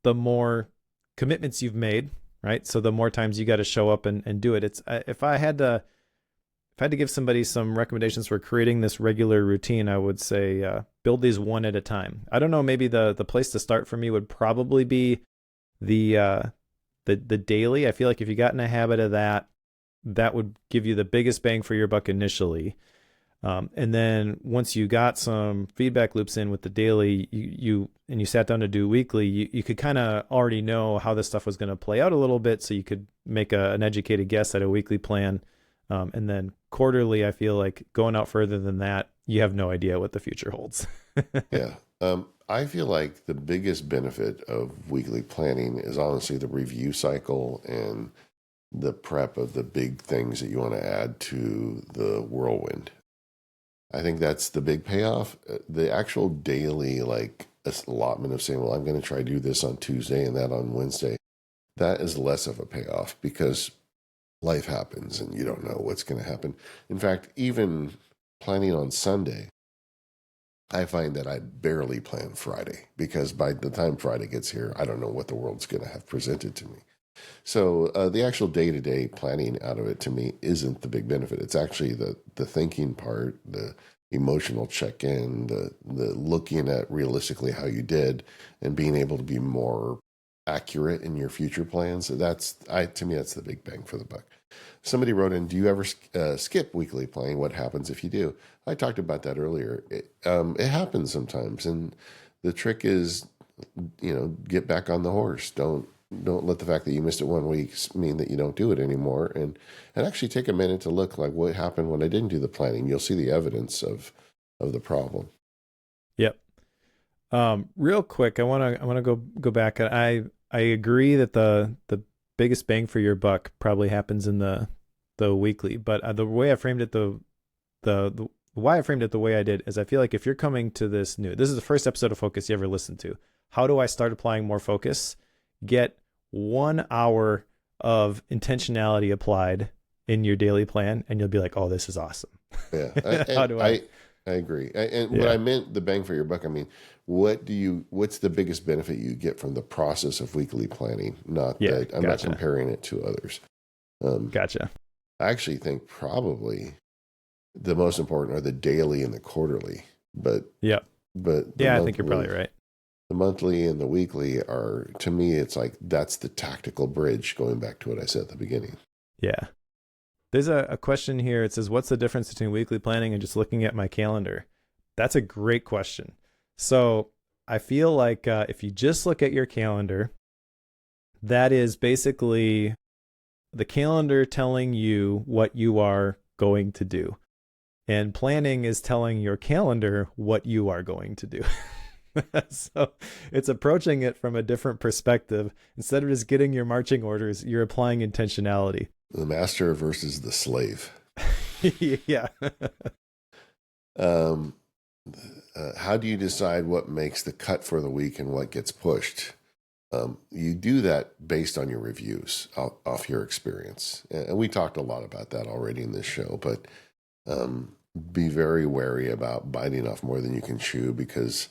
[SPEAKER 2] the more commitments you've made right? So the more times you got to show up and do it. It's if I had to give somebody some recommendations for creating this regular routine, I would say build these one at a time. I don't know, maybe the place to start for me would probably be the daily. I feel like if you got in a habit of that, that would give you the biggest bang for your buck initially. And then once you got some feedback loops in with the daily, you sat down to do weekly, you could kind of already know how this stuff was going to play out a little bit, so you could make an educated guess at a weekly plan. And then quarterly, I feel like going out further than that, you have no idea what the future holds.
[SPEAKER 1] Yeah. I feel like the biggest benefit of weekly planning is honestly the review cycle and the prep of the big things that you want to add to the whirlwind. I think that's the big payoff. The actual daily allotment of saying, well, I'm going to try to do this on Tuesday and that on Wednesday, that is less of a payoff because life happens and you don't know what's going to happen. In fact, even planning on Sunday, I find that I barely plan Friday because by the time Friday gets here, I don't know what the world's going to have presented to me. So the actual day-to-day planning out of it to me isn't the big benefit. It's actually the thinking part, the emotional check-in, the looking at realistically how you did and being able to be more accurate in your future plans. So to me, that's the big bang for the buck. Somebody wrote in, do you ever skip weekly planning? What happens if you do? I talked about that earlier. It happens sometimes. And the trick is, get back on the horse. Don't let the fact that you missed it 1 week mean that you don't do it anymore. And actually take a minute to look like what happened when I didn't do the planning. You'll see the evidence of the problem.
[SPEAKER 2] Yep. Real quick, I want to go back. I agree that the biggest bang for your buck probably happens in the weekly, but the way I framed it, why I framed it the way I did is I feel like if you're coming to this is the first episode of Focus you ever listened to. How do I start applying more focus? Get 1 hour of intentionality applied in your daily plan, and you'll be like, oh, this is awesome.
[SPEAKER 1] Yeah. I agree. When I meant the bang for your buck, I mean, what's the biggest benefit you get from the process of weekly planning? I'm not comparing it to others.
[SPEAKER 2] Gotcha.
[SPEAKER 1] I actually think probably the most important are the daily and the quarterly, but
[SPEAKER 2] yeah,
[SPEAKER 1] I
[SPEAKER 2] think you're probably right.
[SPEAKER 1] The monthly and the weekly are, to me, it's like, that's the tactical bridge, going back to what I said at the beginning.
[SPEAKER 2] Yeah. There's a question here. It says, what's the difference between weekly planning and just looking at my calendar? That's a great question. So I feel like if you just look at your calendar, that is basically the calendar telling you what you are going to do. And planning is telling your calendar what you are going to do. So it's approaching it from a different perspective. Instead of just getting your marching orders, you're applying intentionality.
[SPEAKER 1] The master versus the slave.
[SPEAKER 2] Yeah.
[SPEAKER 1] How do you decide what makes the cut for the week and what gets pushed? You do that based on your reviews off your experience. And we talked a lot about that already in this show, but be very wary about biting off more than you can chew because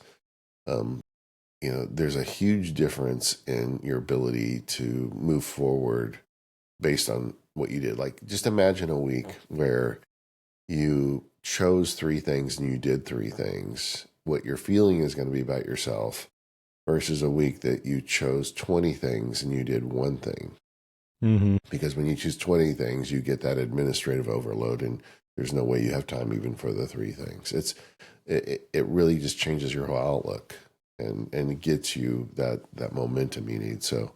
[SPEAKER 1] there's a huge difference in your ability to move forward based on what you did. Like, just imagine a week where you chose 3 things and you did 3 things, what your feeling is going to be about yourself, versus a week that you chose 20 things and you did 1 thing.
[SPEAKER 2] Mm-hmm.
[SPEAKER 1] Because when you choose 20 things, you get that administrative overload and there's no way you have time even for the 3 things. It really just changes your whole outlook and it gets you that momentum you need. So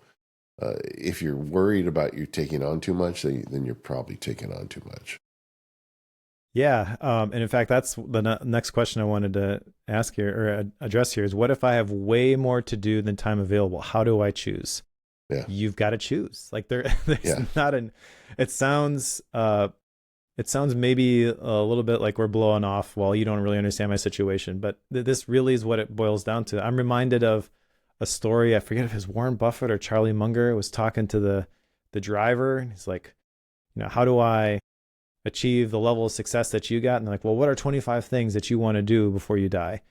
[SPEAKER 1] if you're worried about you taking on too much, then you're probably taking on too much.
[SPEAKER 2] Yeah. And in fact, that's the next question I wanted to ask here or address here is, what if I have way more to do than time available? How do I choose?
[SPEAKER 1] Yeah.
[SPEAKER 2] You've got to choose. Like there's not it sounds maybe a little bit like we're blowing off while you don't really understand my situation, but this really is what it boils down to. I'm reminded of a story. I forget if it was Warren Buffett or Charlie Munger was talking to the driver, and he's like, how do I achieve the level of success that you got? And they're like, well, what are 25 things that you want to do before you die?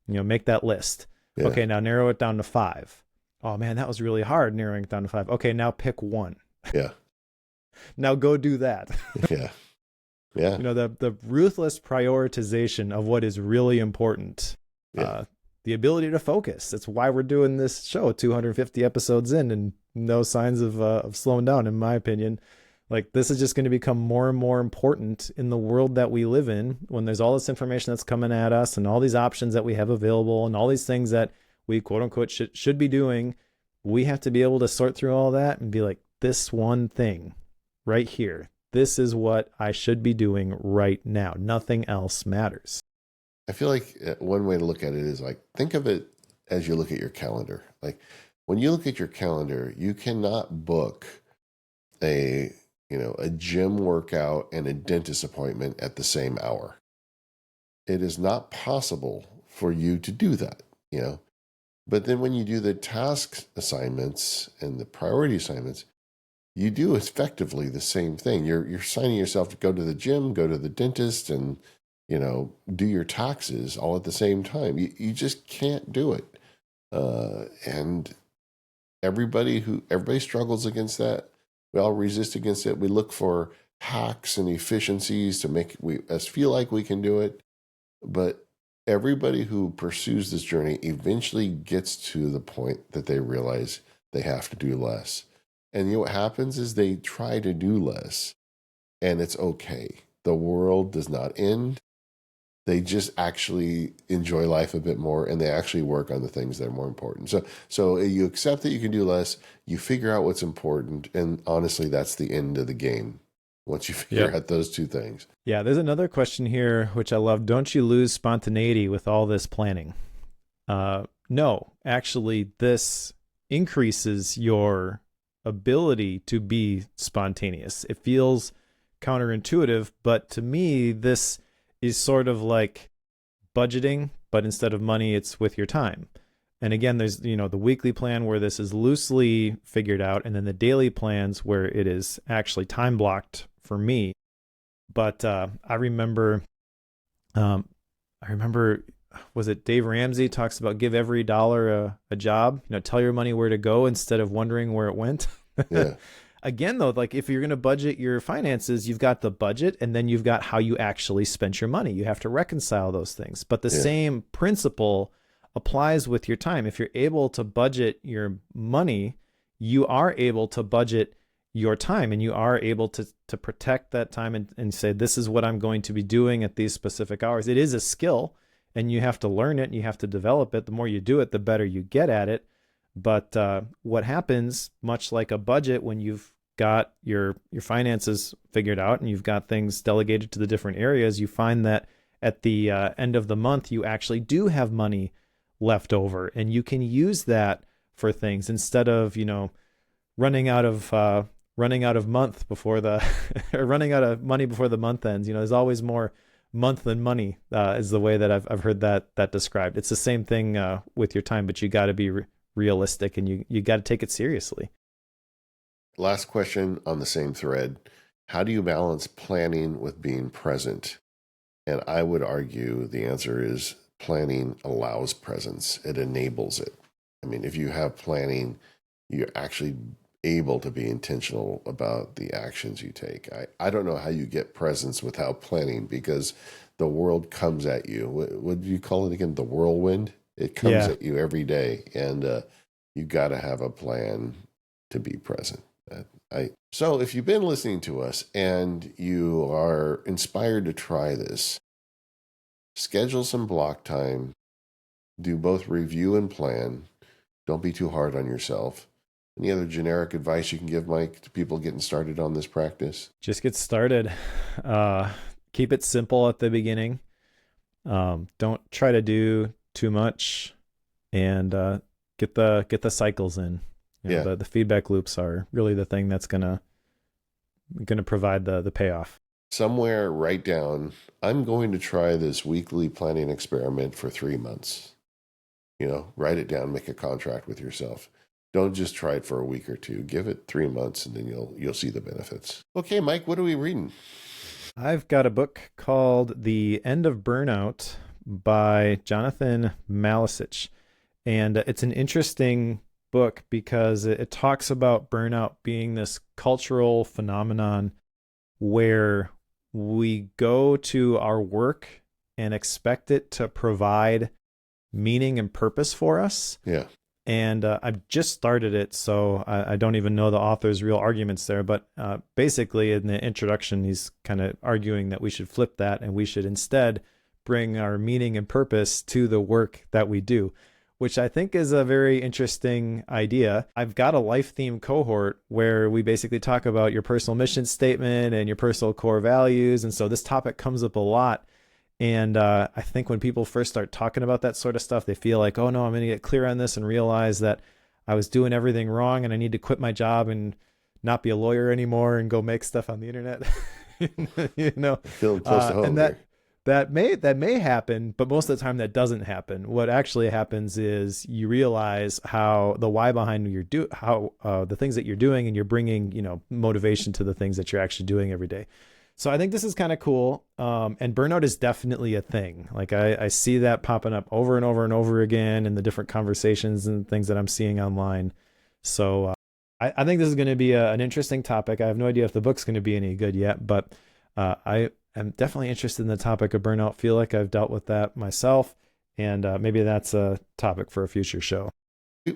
[SPEAKER 2] Make that list. Yeah. Okay, now narrow it down to 5. Oh man, that was really hard narrowing it down to 5. Okay, now pick one.
[SPEAKER 1] Yeah.
[SPEAKER 2] Now go do that.
[SPEAKER 1] Yeah. Yeah.
[SPEAKER 2] The ruthless prioritization of what is really important.
[SPEAKER 1] Yeah.
[SPEAKER 2] The ability to focus. That's why we're doing this show 250 episodes in, and no signs of slowing down, in my opinion. Like, this is just going to become more and more important in the world that we live in, when there's all this information that's coming at us and all these options that we have available and all these things that we quote unquote should be doing. We have to be able to sort through all that and be like, this one thing right here, this is what I should be doing right now. Nothing else matters.
[SPEAKER 1] I feel like one way to look at it is like, think of it as you look at your calendar. Like, when you look at your calendar, you cannot book a gym workout and a dentist appointment at the same hour. It is not possible for you to do that, But then when you do the task assignments and the priority assignments, you do effectively the same thing. You're signing yourself to go to the gym, go to the dentist, and do your taxes all at the same time. You just can't do it. And everybody struggles against that. We all resist against it. We look for hacks and efficiencies to make us feel like we can do it. But everybody who pursues this journey eventually gets to the point that they realize they have to do less. And what happens is they try to do less, and it's okay. The world does not end. They just actually enjoy life a bit more, and they actually work on the things that are more important. So you accept that you can do less, you figure out what's important, and honestly, that's the end of the game once you figure out those two things.
[SPEAKER 2] Yeah, there's another question here, which I love. Don't you lose spontaneity with all this planning? No, actually, this increases your ability to be spontaneous. It feels counterintuitive, but to me, this is sort of like budgeting, but instead of money, it's with your time. And again, there's, the weekly plan where this is loosely figured out, and then the daily plans where it is actually time blocked for me. But I remember, was it Dave Ramsey talks about give every dollar a job, tell your money where to go instead of wondering where it went.
[SPEAKER 1] Yeah.
[SPEAKER 2] Again, though, like if you're going to budget your finances, you've got the budget, and then you've got how you actually spent your money. You have to reconcile those things. But the same principle applies with your time. If you're able to budget your money, you are able to budget your time, and you are able to protect that time and say, this is what I'm going to be doing at these specific hours. It is a skill, and you have to learn it and you have to develop it. The more you do it, the better you get at it. But what happens, much like a budget, when you've got your finances figured out and you've got things delegated to the different areas, you find that at the end of the month, you actually do have money left over, and you can use that for things instead of, running out of month before the or running out of money before the month ends. There's always more month than money is the way that I've heard that described. It's the same thing with your time, but you got to be realistic, and you got to take it seriously.
[SPEAKER 1] Last question on the same thread. How do you balance planning with being present? And I would argue the answer is planning allows presence. It enables it. I mean, if you have planning, you're actually able to be intentional about the actions you take. I don't know how you get presence without planning, because the world comes at you. What do you call it again? The whirlwind? It comes at you every day, and you got to have a plan to be present. So if you've been listening to us and you are inspired to try this, schedule some block time, do both review and plan. Don't be too hard on yourself. Any other generic advice you can give, Mike, to people getting started on this practice?
[SPEAKER 2] Just get started. Keep it simple at the beginning. Don't try to do too much, and get the cycles in. The feedback loops are really the thing that's gonna provide the payoff.
[SPEAKER 1] Somewhere write down, I'm going to try this weekly planning experiment for 3 months. Write it down, make a contract with yourself. Don't just try it for a week or two. Give it 3 months, and then you'll see the benefits. Okay, Mike, what are we reading?
[SPEAKER 2] I've got a book called The End of Burnout by Jonathan Malisich. And it's an interesting book because it talks about burnout being this cultural phenomenon where we go to our work and expect it to provide meaning and purpose for us.
[SPEAKER 1] Yeah.
[SPEAKER 2] And I've just started it, so I don't even know the author's real arguments there. But basically, in the introduction, he's kind of arguing that we should flip that and we should instead bring our meaning and purpose to the work that we do, which I think is a very interesting idea. I've got a life-themed cohort where we basically talk about your personal mission statement and your personal core values. And so this topic comes up a lot. And I think when people first start talking about that sort of stuff, they feel like, oh no, I'm going to get clear on this and realize that I was doing everything wrong and I need to quit my job and not be a lawyer anymore and go make stuff on the internet. You know,
[SPEAKER 1] Feeling close to home.
[SPEAKER 2] And that may happen, but most of the time that doesn't happen. What actually happens is you realize how the why behind the things that you're doing, and you're bringing, you know, motivation to the things that you're actually doing every day. So I think this is kind of cool. And burnout is definitely a thing. Like I see that popping up over and over and over again in the different conversations and things that I'm seeing online. So I think this is going to be an interesting topic. I have no idea if the book's going to be any good yet, but I am definitely interested in the topic of burnout. Feel like I've dealt with that myself, and maybe that's a topic for a future show.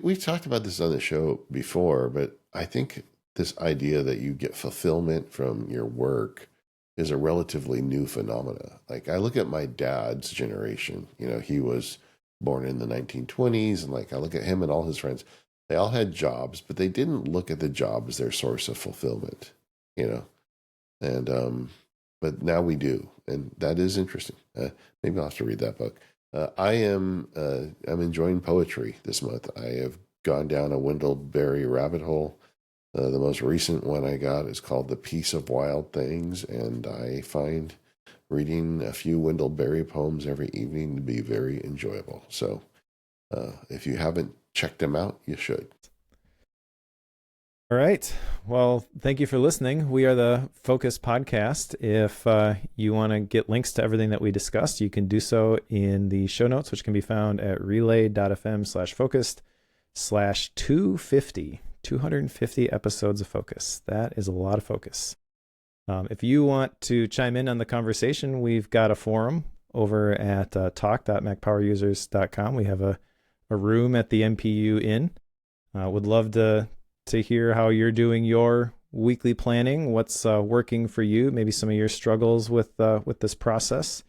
[SPEAKER 1] We've talked about this on the show before, but I think this idea that you get fulfillment from your work is a relatively new phenomena. Like I look at my dad's generation, you know, he was born in the 1920s, and like I look at him and all his friends, they all had jobs, but they didn't look at the job as their source of fulfillment, you know. And but now we do, and that is interesting. Maybe I'll have to read that book. I'm enjoying poetry this month. I have gone down a Wendell-Berry rabbit hole. The most recent one I got is called The Peace of Wild Things, and I find reading a few Wendell-Berry poems every evening to be very enjoyable. So if you haven't checked them out, you should.
[SPEAKER 2] All right. Well, thank you for listening. We are the Focus Podcast. If you want to get links to everything that we discussed, you can do so in the show notes, which can be found at relay.fm/focused/250. 250 episodes of Focus. That is a lot of focus. If you want to chime in on the conversation, we've got a forum over at talk.macpowerusers.com. We have a room at the MPU Inn. Would love to hear how you're doing your weekly planning, what's working for you, maybe some of your struggles with this process.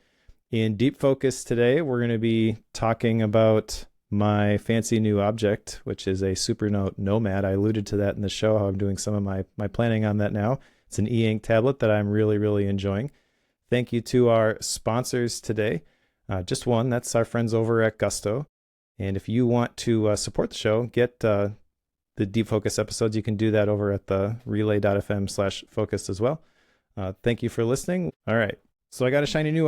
[SPEAKER 2] In Deep Focus today, we're going to be talking about my fancy new object, which is a Supernote Nomad. I alluded to that in the show, how I'm doing some of my planning on that now. It's an e-ink tablet that I'm really, really enjoying. Thank you to our sponsors today. Just one, that's our friends over at Gusto. And if you want to support the show, get the Deep Focus episodes, you can do that over at the relay.fm/focus as well. Thank you for listening. All right. So I got a shiny new